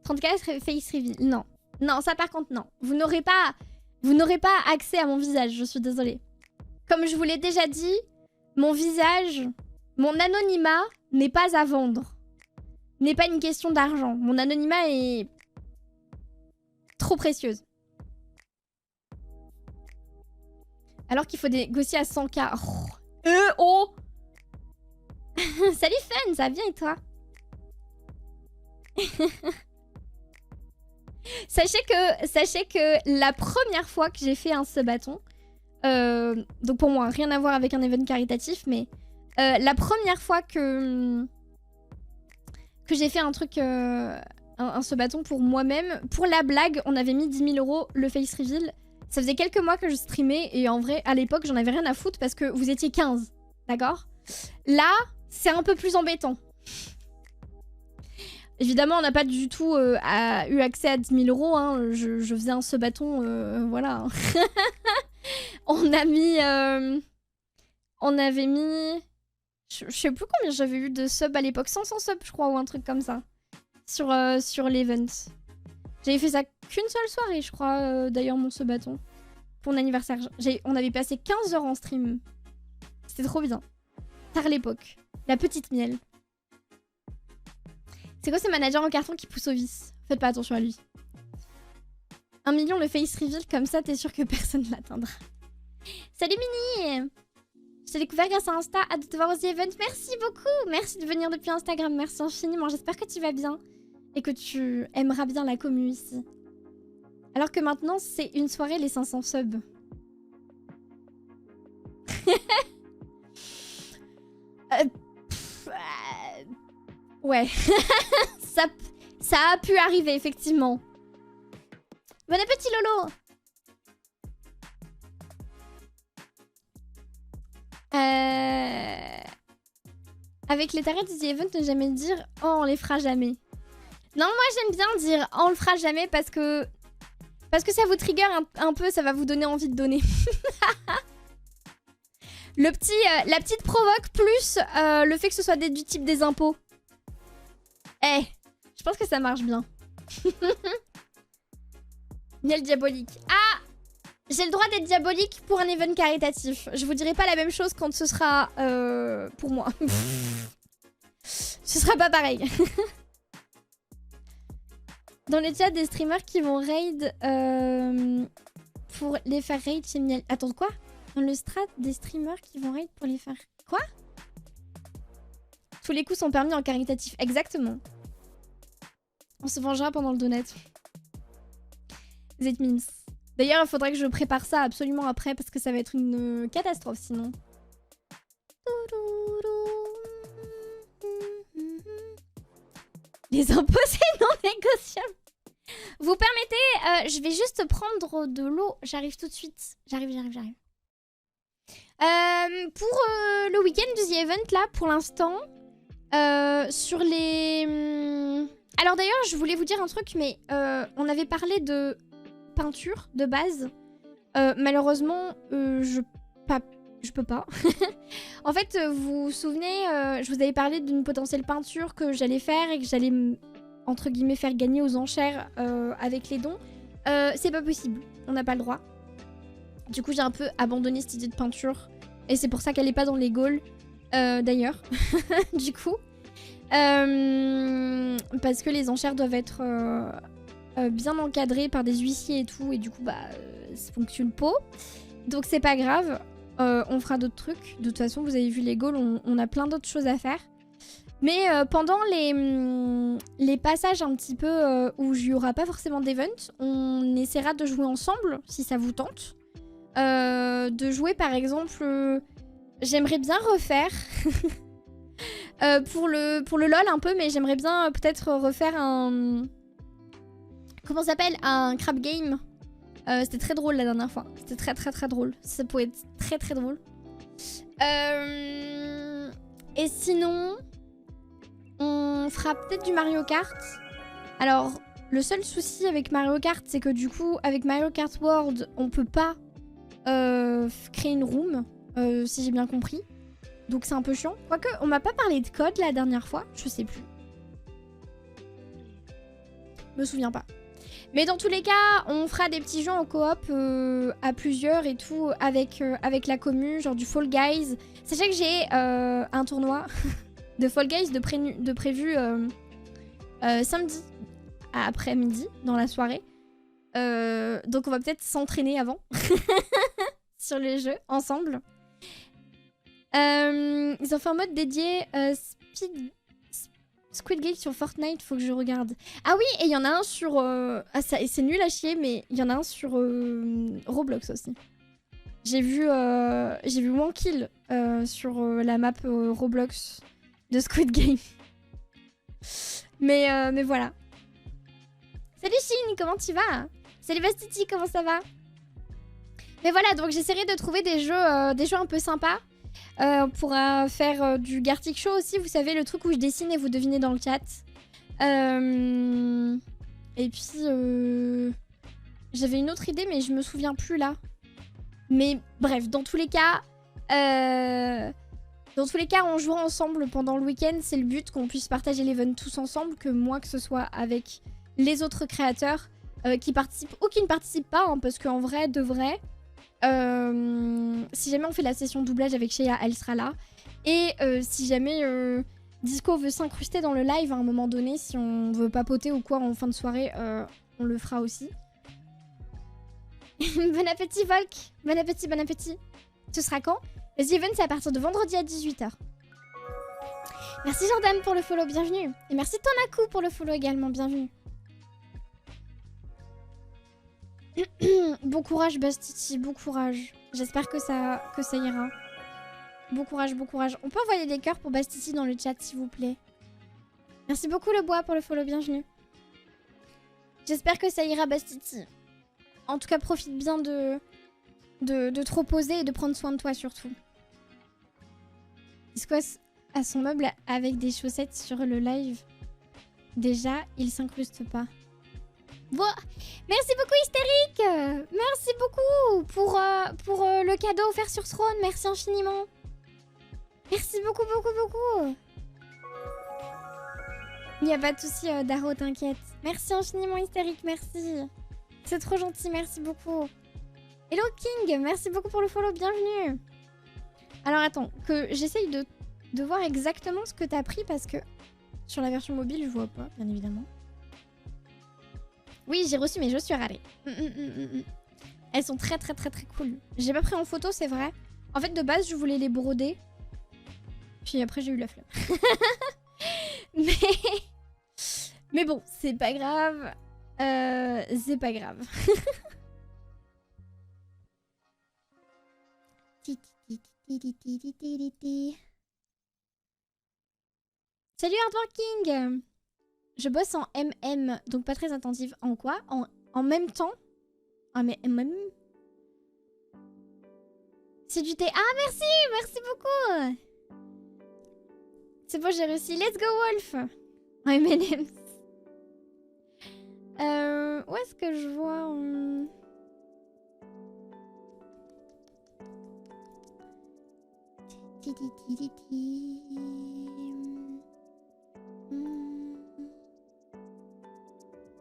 34 face reveal. Non. Non, ça par contre, non. Vous n'aurez pas accès à mon visage, je suis désolée. Comme je vous l'ai déjà dit, mon visage, mon anonymat n'est pas à vendre. N'est pas une question d'argent. Mon anonymat est trop précieuse. Alors qu'il faut négocier à 100K. Oh Salut Fun, ça va bien et toi? Sachez que la première fois que j'ai fait un subathon, donc pour moi, rien à voir avec un event caritatif, mais la première fois que j'ai fait un truc, un subathon pour moi-même, pour la blague, on avait mis 10 000 € le face reveal. Ça faisait quelques mois que je streamais et en vrai, à l'époque, j'en avais rien à foutre parce que vous étiez 15, d'accord? Là, c'est un peu plus embêtant. Évidemment, on n'a pas du tout eu accès à 10 000 €. Hein. Je faisais un subathon, voilà. On avait mis... Je sais plus combien j'avais eu de subs à l'époque. 500 subs, je crois, ou un truc comme ça. Sur l'event. J'avais fait ça qu'une seule soirée, je crois, d'ailleurs, mon subathon. Pour mon anniversaire. On avait passé 15 heures en stream. C'était trop bien. Par l'époque. La petite miel. C'est quoi ce manager en carton qui pousse au vice? Faites pas attention à lui. 1 million le face reveal, comme ça t'es sûr que personne ne l'atteindra. Salut Mini! Je t'ai découvert grâce à Insta, hâte de te voir aux events. Merci beaucoup! Merci de venir depuis Instagram, merci infiniment. J'espère que tu vas bien et que tu aimeras bien la commu ici. Alors que maintenant, c'est une soirée les 500 subs. Ouais, ça a pu arriver, effectivement. Bon appétit, Lolo! Avec les tarifs du The Event, ne jamais dire « Oh, on les fera jamais ». Non, moi, j'aime bien dire « Oh, on le fera jamais » parce que ça vous trigger un peu, ça va vous donner envie de donner. La petite provoque plus le fait que ce soit du type des impôts. Eh, je pense que ça marche bien. Miel diabolique. Ah, j'ai le droit d'être diabolique pour un event caritatif. Je vous dirai pas la même chose quand ce sera pour moi. Ce sera pas pareil. Dans les chats des streamers qui vont raid pour les faire raid chez Miel. Attends, quoi? Dans le strat des streamers qui vont raid pour les faire... Quoi? Tous les coups sont permis en caritatif. Exactement. On se vengera pendant le donut. Vous êtes mince. D'ailleurs, il faudrait que je prépare ça absolument après parce que ça va être une catastrophe sinon. Les impôts, c'est non négociable. Vous permettez, je vais juste prendre de l'eau. J'arrive tout de suite. J'arrive. Pour le week-end du The Event, là, pour l'instant, sur les... Alors d'ailleurs, je voulais vous dire un truc, mais on avait parlé de peinture de base. Malheureusement, je peux pas. En fait, vous vous souvenez, je vous avais parlé d'une potentielle peinture que j'allais faire et que j'allais, entre guillemets, faire gagner aux enchères avec les dons. C'est pas possible, on n'a pas le droit. Du coup, j'ai un peu abandonné cette idée de peinture. Et c'est pour ça qu'elle est pas dans les goals, d'ailleurs. Du coup. Parce que les enchères doivent être bien encadrées par des huissiers et tout. Et du coup, bah, ça fonctionne pas. Donc c'est pas grave. On fera d'autres trucs. De toute façon, vous avez vu les goals, on a plein d'autres choses à faire. Mais pendant les passages un petit peu où il n'y aura pas forcément d'event, on essaiera de jouer ensemble, si ça vous tente. De jouer par exemple... j'aimerais bien refaire... pour le LOL un peu, mais j'aimerais bien peut-être refaire un... Comment ça s'appelle? Un crab game. C'était très drôle la dernière fois. C'était très drôle. Ça pouvait être très drôle. Et sinon, on fera peut-être du Mario Kart. Alors, le seul souci avec Mario Kart, c'est que du coup, avec Mario Kart World, on peut pas créer une room, si j'ai bien compris. Donc c'est un peu chiant. Quoique, on m'a pas parlé de code la dernière fois. Je sais plus. Me souviens pas. Mais dans tous les cas, on fera des petits jeux en coop à plusieurs et tout avec la commu, genre du Fall Guys. Sachez que j'ai un tournoi de Fall Guys de prévu samedi après-midi dans la soirée. Donc on va peut-être s'entraîner avant sur les jeux ensemble. Ils ont fait un mode dédié Squid Game sur Fortnite, faut que je regarde. Ah oui, et il y en a un sur... c'est nul à chier, mais il y en a un sur Roblox aussi. J'ai vu One Kill sur la map Roblox de Squid Game. Mais voilà. Salut Shin, comment tu vas? Salut Bastiti, comment ça va? Mais voilà, donc j'essaierai de trouver des jeux un peu sympas. On pourra faire du Gartic Show aussi, vous savez, le truc où je dessine et vous devinez dans le chat. Et puis, j'avais une autre idée, mais je me souviens plus là. Mais bref, dans tous les cas, on jouera ensemble pendant le week-end. C'est le but, qu'on puisse partager l'event tous ensemble, que moi, que ce soit avec les autres créateurs qui participent ou qui ne participent pas, hein, parce qu'en vrai, de vrai... si jamais on fait la session doublage avec Shea, elle sera là. Et si jamais Disco veut s'incruster dans le live à un moment donné, si on veut papoter ou quoi en fin de soirée, on le fera aussi. Bon appétit Volk. Bon appétit, bon appétit. Ce sera quand? Les events c'est à partir de vendredi à 18 h. Merci Jordan pour le follow, bienvenue. Et merci Tonaku pour le follow également, bienvenue. Bon courage Bastiti, bon courage. J'espère que ça ira. Bon courage, bon courage. On peut envoyer des cœurs pour Bastiti dans le chat s'il vous plaît. Merci beaucoup le bois pour le follow, bienvenue. J'espère que ça ira Bastiti. En tout cas profite bien de te reposer et de prendre soin de toi surtout. Disco a son meuble avec des chaussettes sur le live. Déjà, il s'incruste pas. Bon. Merci beaucoup Hystérique. Merci beaucoup pour le cadeau offert sur Throne. Merci infiniment. Merci beaucoup, beaucoup, beaucoup. Il n'y a pas de souci, Daro, t'inquiète. Merci infiniment Hystérique, merci. C'est trop gentil, merci beaucoup. Hello King, merci beaucoup pour le follow, bienvenue. Alors attends, que j'essaye de voir exactement ce que t'as pris parce que sur la version mobile, je vois pas, bien évidemment. Oui, j'ai reçu mes chaussures, allez. Elles sont très très très très cool. J'ai pas pris en photo, c'est vrai. En fait, de base, je voulais les broder. Puis après, j'ai eu la flemme. Mais bon, c'est pas grave. C'est pas grave. Salut Hardwork King. Je bosse en MM, donc pas très attentive. En quoi? En même temps? Ah mais MM? C'est du thé. Ah merci! Merci beaucoup! C'est bon, j'ai réussi. Let's go Wolf! En M&M's. Où est-ce que je vois...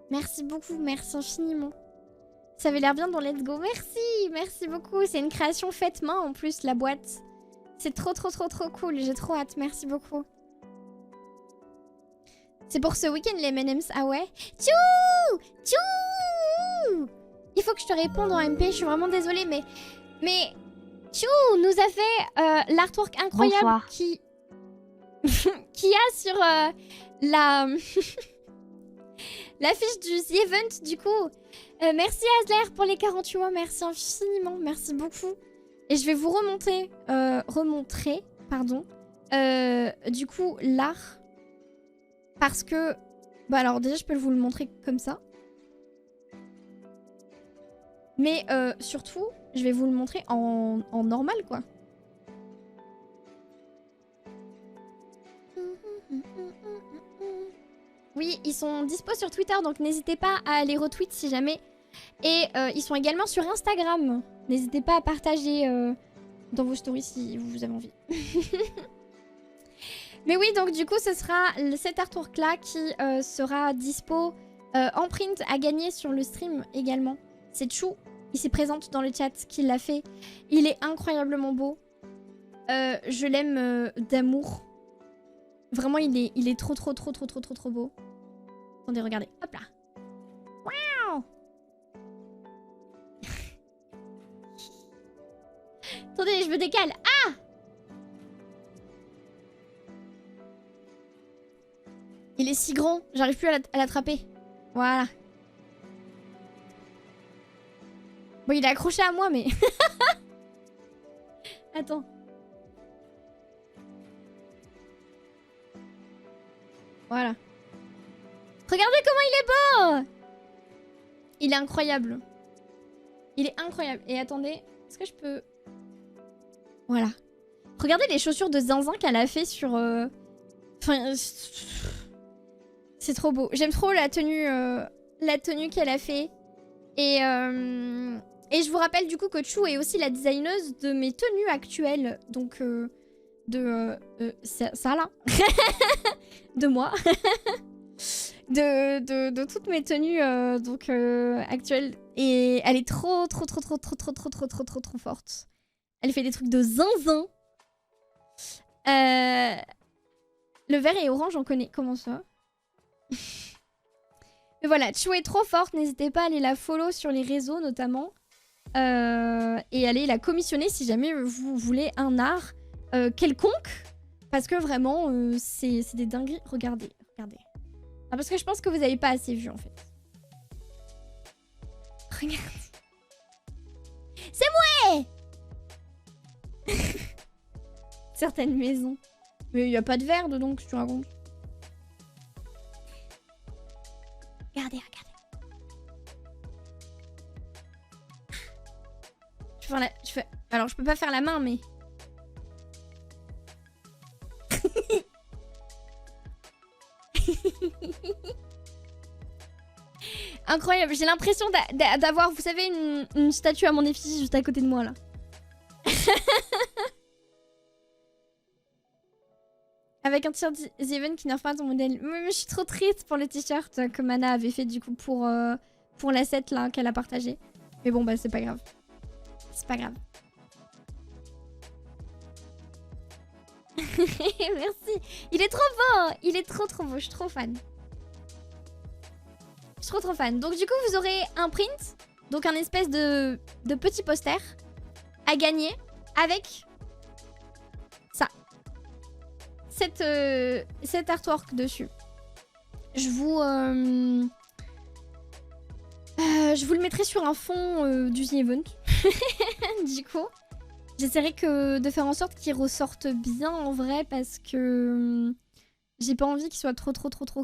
Merci beaucoup, merci infiniment. Ça avait l'air bien dans Let's Go. Merci, merci beaucoup. C'est une création faite main en plus, la boîte. C'est trop trop trop trop cool. J'ai trop hâte, merci beaucoup. C'est pour ce week-end les M&M's. Ah ouais? Tchou! Tchou! Il faut que je te réponde en MP, je suis vraiment désolée, mais Tchou nous a fait l'artwork incroyable. Bonsoir. qui a sur la... l'affiche du The Event, du coup. Merci Asler pour les 48 mois, merci infiniment, merci beaucoup. Et je vais vous remontrer, du coup, l'art. Parce que... Bah alors déjà, je peux vous le montrer comme ça. Mais surtout, je vais vous le montrer en normal, quoi. Oui, ils sont dispo sur Twitter, donc n'hésitez pas à les retweet si jamais. Et ils sont également sur Instagram. N'hésitez pas à partager dans vos stories si vous avez envie. Mais oui, donc du coup, ce sera cet artwork-là qui sera dispo en print à gagner sur le stream également. C'est Chou, il s'est présente dans le chat, qui l'a fait. Il est incroyablement beau. Je l'aime d'amour. Vraiment, il est trop trop trop trop trop trop trop beau. Attendez, regardez. Hop là. Waouh. Attendez, je me décale. Ah! Il est si grand, j'arrive plus à l'attraper. Voilà. Bon, il est accroché à moi, mais... Attends. Voilà. Regardez comment il est beau! Il est incroyable. Il est incroyable. Et attendez, est-ce que je peux... Voilà. Regardez les chaussures de zinzin qu'elle a fait sur... Enfin... C'est trop beau. J'aime trop la tenue qu'elle a fait. Et je vous rappelle du coup que Chou est aussi la designeuse de mes tenues actuelles. Donc ça là. De moi. de toutes mes tenues actuelles. Et elle est trop forte. Elle fait des trucs de zinzin. Le vert et orange, on connaît. Comment ça? Mais voilà, Chou est trop forte. N'hésitez pas à aller la follow sur les réseaux notamment. Et aller la commissionner si jamais vous voulez un art quelconque. Parce que vraiment, c'est des dingueries. Regardez. Ah, parce que je pense que vous n'avez pas assez vu en fait. Regardez. C'est moi. Certaines maisons. Mais il n'y a pas de verre dedans, que tu racontes. Regardez. Alors, je peux pas faire la main, mais... Incroyable, j'ai l'impression d'avoir, vous savez, une statue à mon effigie juste à côté de moi, là. Avec un tir The Event qui nerf pas ton modèle. Mais je suis trop triste pour le t-shirt que Mana avait fait du coup pour l'asset là qu'elle a partagé. Mais bon bah c'est pas grave. C'est pas grave. Merci. Il est trop beau. Il est trop beau. Je suis trop fan. Je suis trop fan. Donc du coup vous aurez un print. Donc un espèce de petit poster à gagner avec ça. Cet artwork dessus. Je vous le mettrai sur un fond du The Event. Du coup, j'essaierai de faire en sorte qu'il ressorte bien en vrai parce que j'ai pas envie qu'il soit trop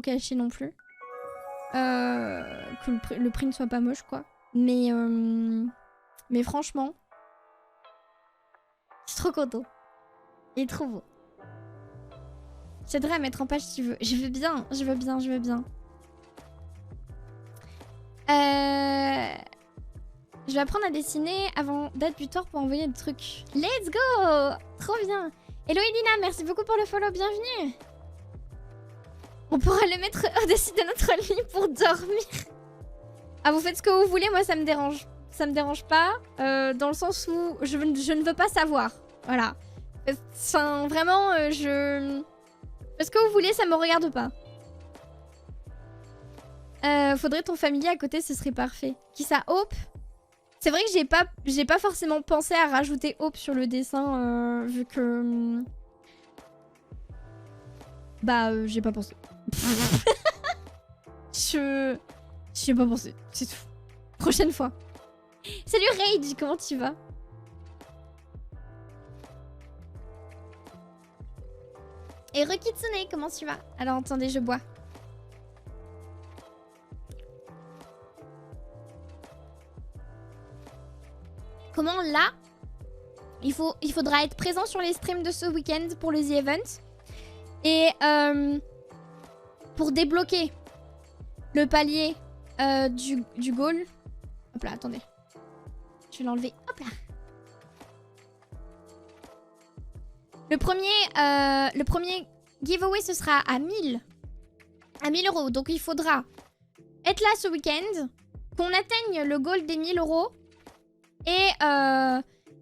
caché non plus. Que le print soit pas moche quoi. Mais franchement, je suis trop content. Il est trop beau. J'aiderai à mettre en page si tu veux. Je veux bien. Je veux bien. Je vais apprendre à dessiner avant date butoir pour envoyer des trucs. Let's go! Trop bien. Hello Elina, merci beaucoup pour le follow. Bienvenue. On pourra le mettre au-dessus de notre lit pour dormir. Ah, vous faites ce que vous voulez, moi ça me dérange. Ça me dérange pas, dans le sens où je ne veux pas savoir. Voilà. Enfin, vraiment, Parce que vous voulez, ça me regarde pas. Faudrait ton familier à côté, ce serait parfait. Qui ça, Hope? C'est vrai que j'ai pas forcément pensé à rajouter Hope sur le dessin, vu que... Bah, j'ai pas pensé. J'ai pas pensé, c'est tout. Prochaine fois. Salut Rage, comment tu vas? Et Rekitsune, comment tu vas? Alors attendez, je bois. Comment là, il faudra être présent sur les streams de ce week-end pour le The Event. Et pour débloquer le palier du goal. Hop là, attendez. Je vais l'enlever. Hop là. Le premier giveaway, ce sera à 1000 €. Donc il faudra être là ce week-end, qu'on atteigne le goal des 1000 €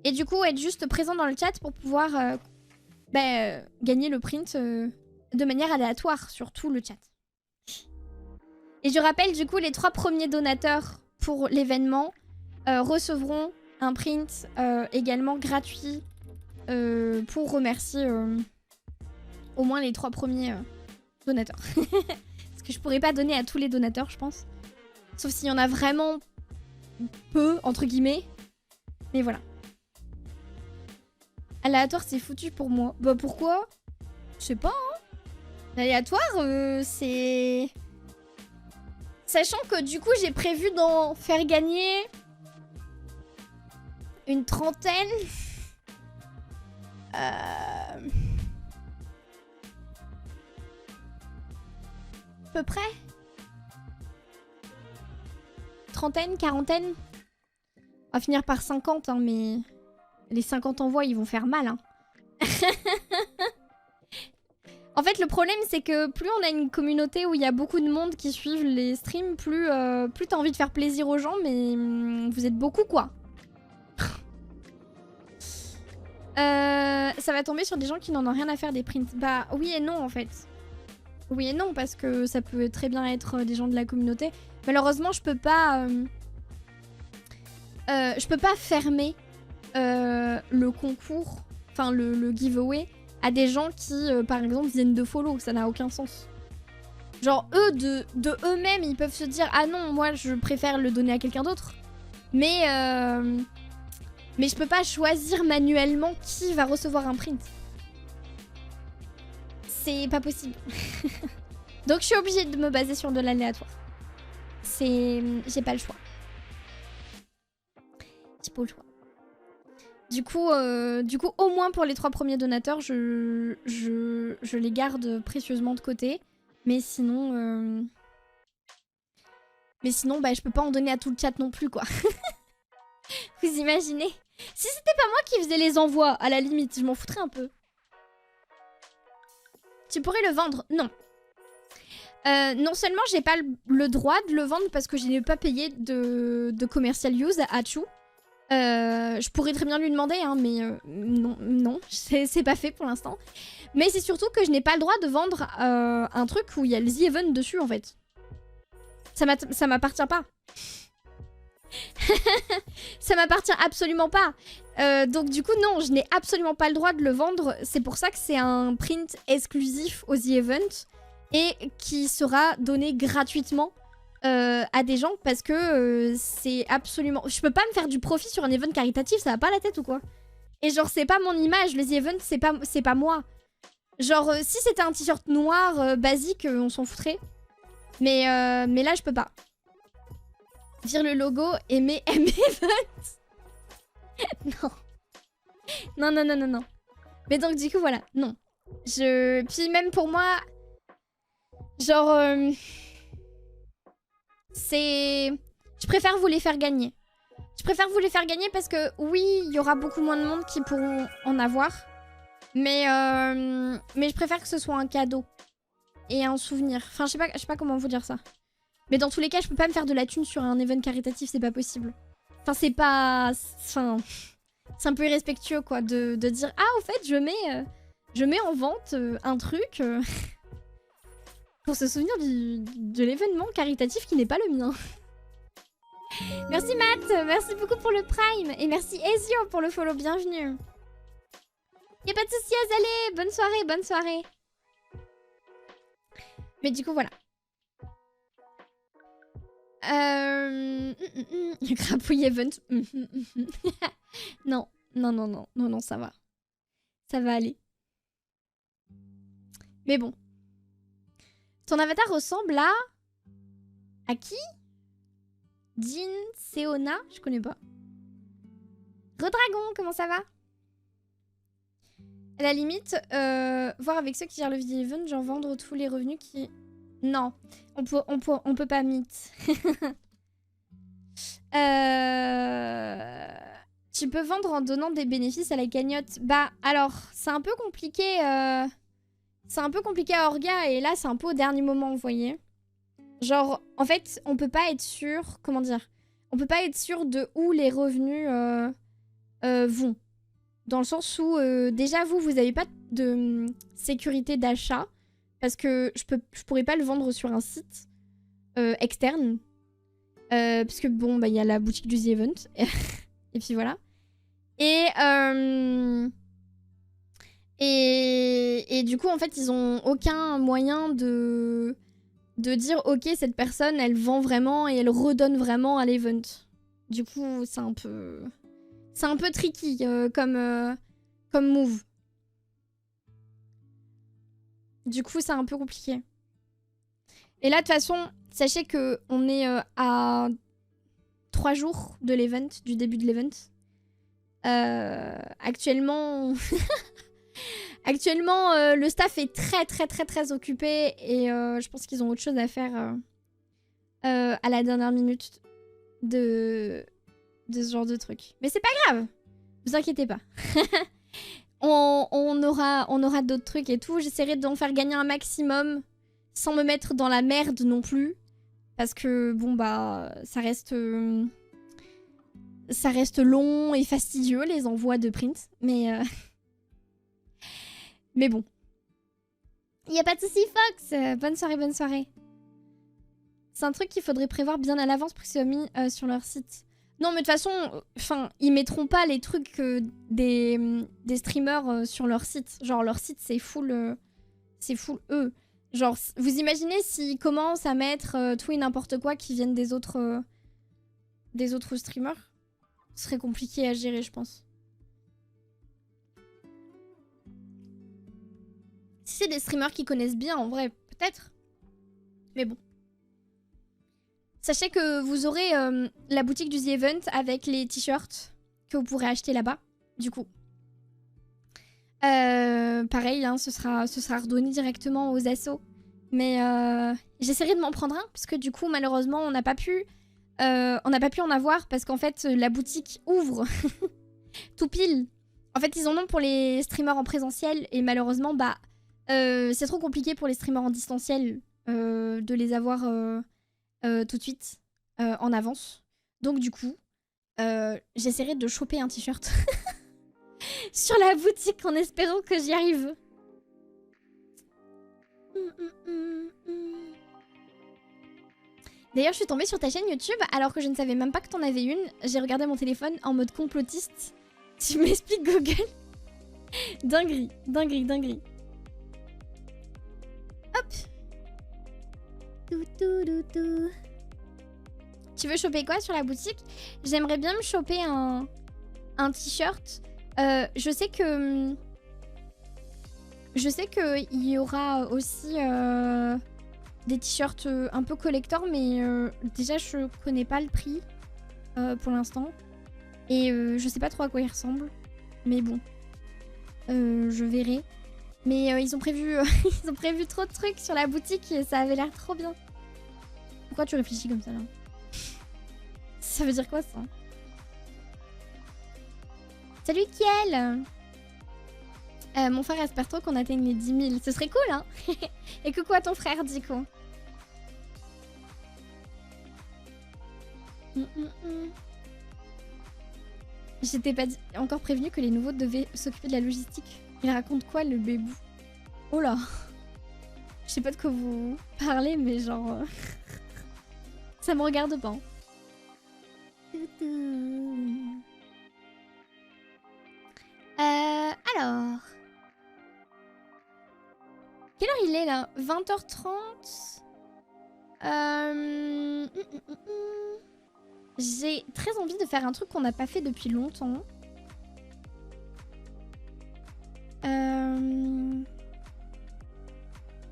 et du coup être juste présent dans le chat pour pouvoir gagner le print de manière aléatoire sur tout le chat. Et je rappelle du coup les 3 premiers donateurs pour l'événement recevront un print également gratuit pour remercier au moins les 3 premiers donateurs. Parce que je pourrais pas donner à tous les donateurs, je pense. Sauf s'il y en a vraiment peu, entre guillemets. Mais voilà. Aléatoire, c'est foutu pour moi. Bah pourquoi? Je sais pas, hein. L'aléatoire, c'est... Sachant que du coup, j'ai prévu d'en faire gagner une trentaine. À peu près. Trentaine, quarantaine. On va finir par 50, hein, mais... Les 50 envois, ils vont faire mal, hein. En fait, le problème, c'est que plus on a une communauté où il y a beaucoup de monde qui suivent les streams, plus t'as envie de faire plaisir aux gens, mais vous êtes beaucoup, quoi. Ça va tomber sur des gens qui n'en ont rien à faire des prints. Bah oui et non, en fait. Oui et non, parce que ça peut très bien être des gens de la communauté. Malheureusement, je peux pas fermer le concours, enfin le giveaway, à des gens qui, par exemple, viennent de follow. Ça n'a aucun sens. Genre, eux, de eux-mêmes, ils peuvent se dire « Ah non, moi, je préfère le donner à quelqu'un d'autre. » Mais je peux pas choisir manuellement qui va recevoir un print. C'est pas possible. Donc, je suis obligée de me baser sur de l'aléatoire. J'ai pas le choix. J'ai pas le choix. Du coup, au moins pour les 3 premiers donateurs, je les garde précieusement de côté. Mais sinon, Mais sinon, bah, je peux pas en donner à tout le chat non plus, quoi. Vous imaginez? Si c'était pas moi qui faisais les envois, à la limite, je m'en foutrais un peu. Tu pourrais le vendre? Non. Non seulement j'ai pas le droit de le vendre parce que je n'ai pas payé de commercial use à Chou. Je pourrais très bien lui demander, hein, mais non, c'est pas fait pour l'instant. Mais c'est surtout que je n'ai pas le droit de vendre un truc où il y a le The Event dessus, en fait. Ça m'appartient pas. Ça m'appartient absolument pas. Donc du coup, non, je n'ai absolument pas le droit de le vendre. C'est pour ça que c'est un print exclusif au The Event et qui sera donné gratuitement à des gens parce que c'est absolument... Je peux pas me faire du profit sur un event caritatif, ça va pas la tête ou quoi? Et genre, c'est pas mon image, le The Event, c'est pas moi. Genre, si c'était un t-shirt noir basique, on s'en foutrait. Mais là, je peux pas. Vire le logo, aimer M-Event. Non. Non. Mais donc, du coup, voilà. Non. Puis même pour moi... Genre... Je préfère vous les faire gagner. Je préfère vous les faire gagner parce que, oui, il y aura beaucoup moins de monde qui pourront en avoir. Mais je préfère que ce soit un cadeau. Et un souvenir. Enfin, je sais pas comment vous dire ça. Mais dans tous les cas, je peux pas me faire de la thune sur un event caritatif, c'est pas possible. Enfin, c'est pas... Enfin... C'est un peu irrespectueux, quoi, de dire « Ah, au fait, je mets en vente un truc pour se souvenir de l'événement caritatif qui n'est pas le mien. » Merci Matt, merci beaucoup pour le Prime. Et merci Ezio pour le follow, bienvenue. Y'a pas de soucis, Azalée, bonne soirée. Mais du coup, voilà. Crapouille event. Non, ça va. Ça va aller. Mais bon. Ton avatar ressemble à... À qui? Jin Seona? Je connais pas. Redragon, comment ça va? À la limite, voir avec ceux qui gèrent le vidéo event, genre vendre tous les revenus qui... Non, on peut pas meet. Tu peux vendre en donnant des bénéfices à la cagnotte. Bah, alors, c'est un peu compliqué. C'est un peu compliqué à Orga et là, c'est un peu au dernier moment, vous voyez. Genre, en fait, on peut pas être sûr... Comment dire? On peut pas être sûr de où les revenus vont. Dans le sens où, déjà, vous avez pas de sécurité d'achat. Parce que je pourrais pas le vendre sur un site externe. Parce que bon, bah il y a la boutique du The Event. Et puis voilà. Et du coup, en fait, ils ont aucun moyen de dire, ok, cette personne, elle vend vraiment et elle redonne vraiment à l'event. Du coup, c'est un peu tricky comme move. Du coup, c'est un peu compliqué. Et là, de toute façon, sachez qu'on est à 3 jours de l'event, du début de l'event. Actuellement, le staff est très occupé et je pense qu'ils ont autre chose à faire à la dernière minute de ce genre de truc. Mais c'est pas grave, vous inquiétez pas. On aura d'autres trucs et tout. J'essaierai d'en faire gagner un maximum sans me mettre dans la merde non plus. Parce que, bon, bah, ça reste long et fastidieux, les envois de print. Mais bon. Y a pas de soucis, Fox. Bonne soirée. C'est un truc qu'il faudrait prévoir bien à l'avance pour que ce soit mis sur leur site. Non, mais de toute façon, ils mettront pas les trucs des streamers sur leur site. Genre, leur site, c'est full eux. Genre, vous imaginez s'ils commencent à mettre tout et n'importe quoi qui viennent des autres streamers? Ce serait compliqué à gérer, je pense. Si c'est des streamers qui connaissent bien, en vrai, peut-être. Mais bon. Sachez que vous aurez la boutique du The Event avec les t-shirts que vous pourrez acheter là-bas, du coup. Pareil, hein, ce sera redonné directement aux assos. Mais J'essaierai de m'en prendre un parce que du coup malheureusement on n'a pas pu en avoir parce qu'en fait la boutique ouvre tout pile. En fait ils en ont pour les streamers en présentiel et malheureusement bah c'est trop compliqué pour les streamers en distanciel de les avoir tout de suite en avance. Donc du coup j'essaierai de choper un t-shirt sur la boutique en espérant que j'y arrive. D'ailleurs, je suis tombée sur ta chaîne YouTube alors que je ne savais même pas que t'en avais une. J'ai regardé mon téléphone en mode complotiste. Tu m'expliques Google? Dinguerie, dinguerie, dinguerie. Hop. Tu veux choper quoi sur la boutique? J'aimerais bien me choper un t-shirt. Je sais que il y aura aussi des t-shirts un peu collector, mais déjà je connais pas le prix pour l'instant. Et je sais pas trop à quoi ils ressemblent. Mais bon, je verrai. Mais ils ont prévu trop de trucs sur la boutique et ça avait l'air trop bien. Pourquoi tu réfléchis comme ça là? Ça veut dire quoi ça? Salut Kiel. Mon frère espère trop qu'on atteigne les 10 000. Ce serait cool, hein. Et coucou à ton frère, Dico. J'étais pas encore prévenue que les nouveaux devaient s'occuper de la logistique. Il raconte quoi, le bébou? Oh là. Je sais pas de quoi vous parlez, mais genre... ça me regarde pas. Alors... Quelle heure il est là? 20h30. J'ai très envie de faire un truc qu'on n'a pas fait depuis longtemps.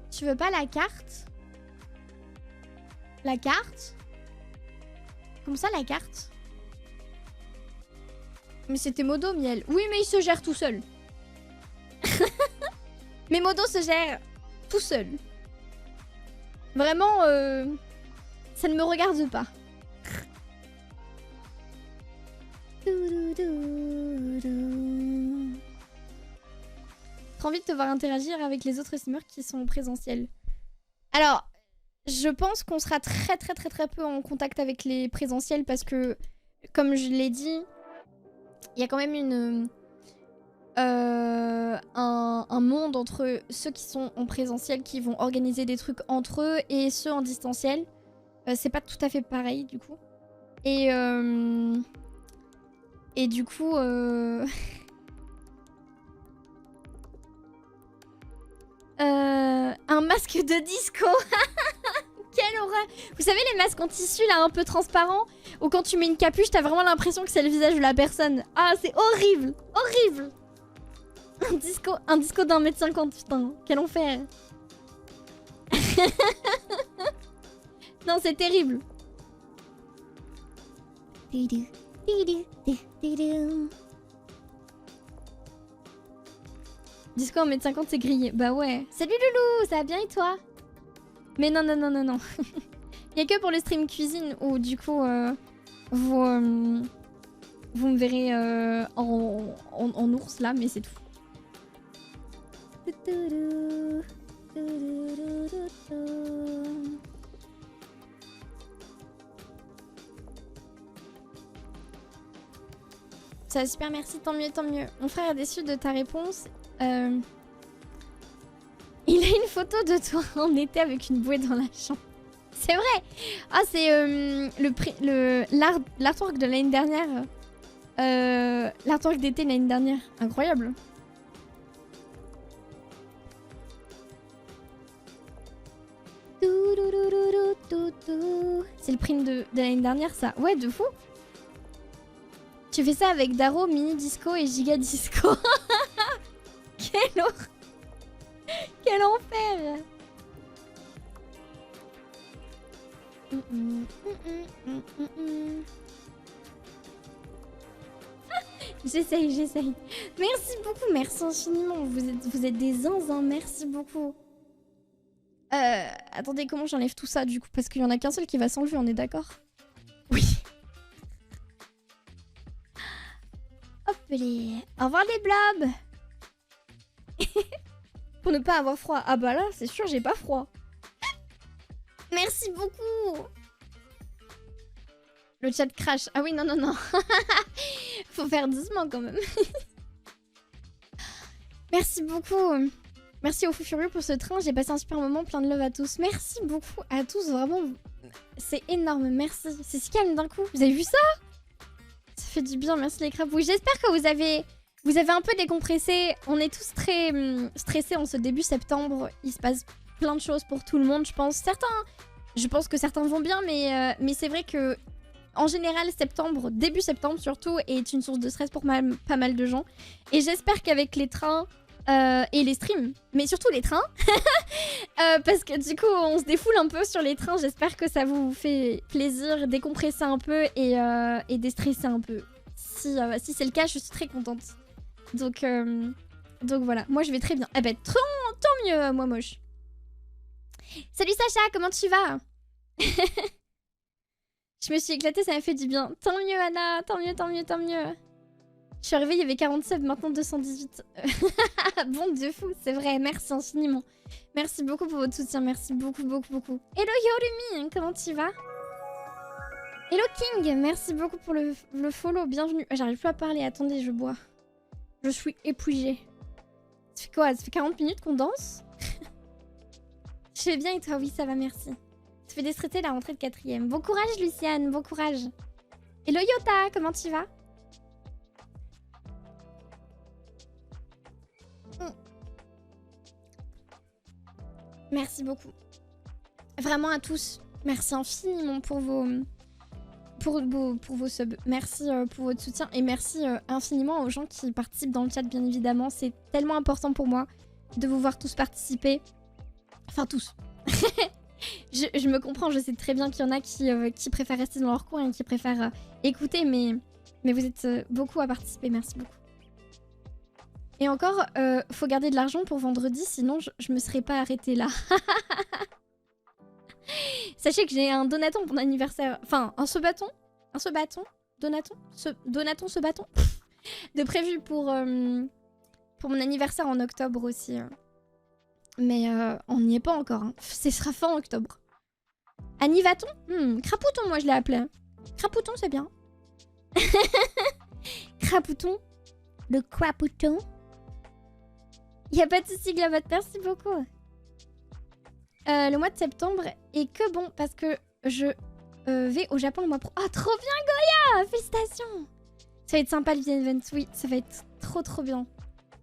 Tu veux pas la carte? La carte? Comme ça la carte? Mais c'était Modo, Miel. Oui, mais il se gère tout seul. Mais Modo se gère tout seul. Vraiment, ça ne me regarde pas. J'ai envie de te voir interagir avec les autres streamers qui sont en présentiel. Alors, je pense qu'on sera très peu en contact avec les présentiels parce que, comme je l'ai dit, il y a quand même un monde entre ceux qui sont en présentiel qui vont organiser des trucs entre eux et ceux en distanciel. C'est pas tout à fait pareil du coup. Et du coup... un masque de disco. Quelle horreur. Vous savez les masques en tissu là un peu transparents où quand tu mets une capuche t'as vraiment l'impression que c'est le visage de la personne. Ah c'est horrible. Horrible. Un disco d'1m50 putain. Quel enfer. Non c'est terrible. Disco 1m50 c'est grillé. Bah ouais. Salut Loulou, ça va bien et toi? Mais non. Il y a que pour le stream cuisine où du coup vous me verrez en ours là, mais c'est tout. Ça va super, merci, tant mieux, tant mieux. Mon frère est déçu de ta réponse. Il a une photo de toi en été avec une bouée dans la chambre. C'est vrai. Ah, c'est l'artwork de l'année dernière. L'artwork d'été l'année dernière. Incroyable. C'est le print de l'année dernière, ça. Ouais, de fou. Tu fais ça avec Daro, Mini Disco et Giga Disco. Quel enfer. J'essaye. Merci beaucoup, merci infiniment. Vous êtes des zinzins, merci beaucoup. Attendez, comment j'enlève tout ça du coup? Parce qu'il y en a qu'un seul qui va s'enlever, on est d'accord? Oui. Hop les... Au revoir les blobs. Pour ne pas avoir froid. Ah bah là, c'est sûr, j'ai pas froid. Merci beaucoup. Le chat crash. Ah oui, non, non, non. Faut faire doucement quand même. Merci beaucoup. Merci au Fou Furieux pour ce train. J'ai passé un super moment, plein de love à tous. Merci beaucoup à tous, vraiment. C'est énorme, merci. C'est si calme d'un coup. Vous avez vu ça? Ça fait du bien, merci les crapauds. J'espère que vous avez un peu décompressé. On est tous très stressés en ce début septembre. Il se passe plein de choses pour tout le monde, je pense. Je pense que certains vont bien, mais c'est vrai que en général, septembre, début septembre surtout, est une source de stress pour pas mal de gens. Et j'espère qu'avec les trains et les streams, mais surtout les trains, parce que du coup, on se défoule un peu sur les trains. J'espère que ça vous fait plaisir, décompresser un peu et déstresser un peu. Si c'est le cas, je suis très contente. Donc voilà, moi je vais très bien. Eh ben, tant mieux, moi moche. Salut Sacha, comment tu vas? Je me suis éclatée, ça m'a fait du bien. Tant mieux Anna, tant mieux, tant mieux, tant mieux. Je suis arrivée, il y avait 47, maintenant 218. Bon de fou, c'est vrai, merci infiniment. Merci beaucoup pour votre soutien, merci beaucoup, beaucoup, beaucoup. Hello Yorumi, comment tu vas? Hello King, merci beaucoup pour le follow, bienvenue. J'arrive plus à parler, attendez, je bois. Je suis épuisée. Ça fait quoi? Ça fait 40 minutes qu'on danse? Je vais bien et toi? Oui, ça va, merci. Ça fait déstresser la rentrée de 4ème. Bon courage, Luciane, bon courage. Hello Yota, comment tu vas? Merci beaucoup. Vraiment à tous. Merci infiniment pour vos subs. Merci pour votre soutien et merci infiniment aux gens qui participent dans le chat, bien évidemment. C'est tellement important pour moi de vous voir tous participer. Enfin, tous. je me comprends, je sais très bien qu'il y en a qui préfèrent rester dans leur coin et qui préfèrent écouter, mais vous êtes beaucoup à participer, merci beaucoup. Et encore, faut garder de l'argent pour vendredi, sinon je me serais pas arrêtée là. Sachez que j'ai un donaton pour mon anniversaire, enfin un se-bâton, donaton se-bâton de prévu pour mon anniversaire en octobre aussi. Mais on n'y est pas encore, hein. Ce sera fin octobre. Annivaton? Crapouton, moi je l'ai appelé. Crapouton, c'est bien. Crapouton. Le crapouton. Y a pas de soucis, Glavotte, merci beaucoup. Le mois de septembre est que bon parce que je vais au Japon le mois pro. Ah, trop bien, Goya! Félicitations! Ça va être sympa le event, oui, ça va être trop bien.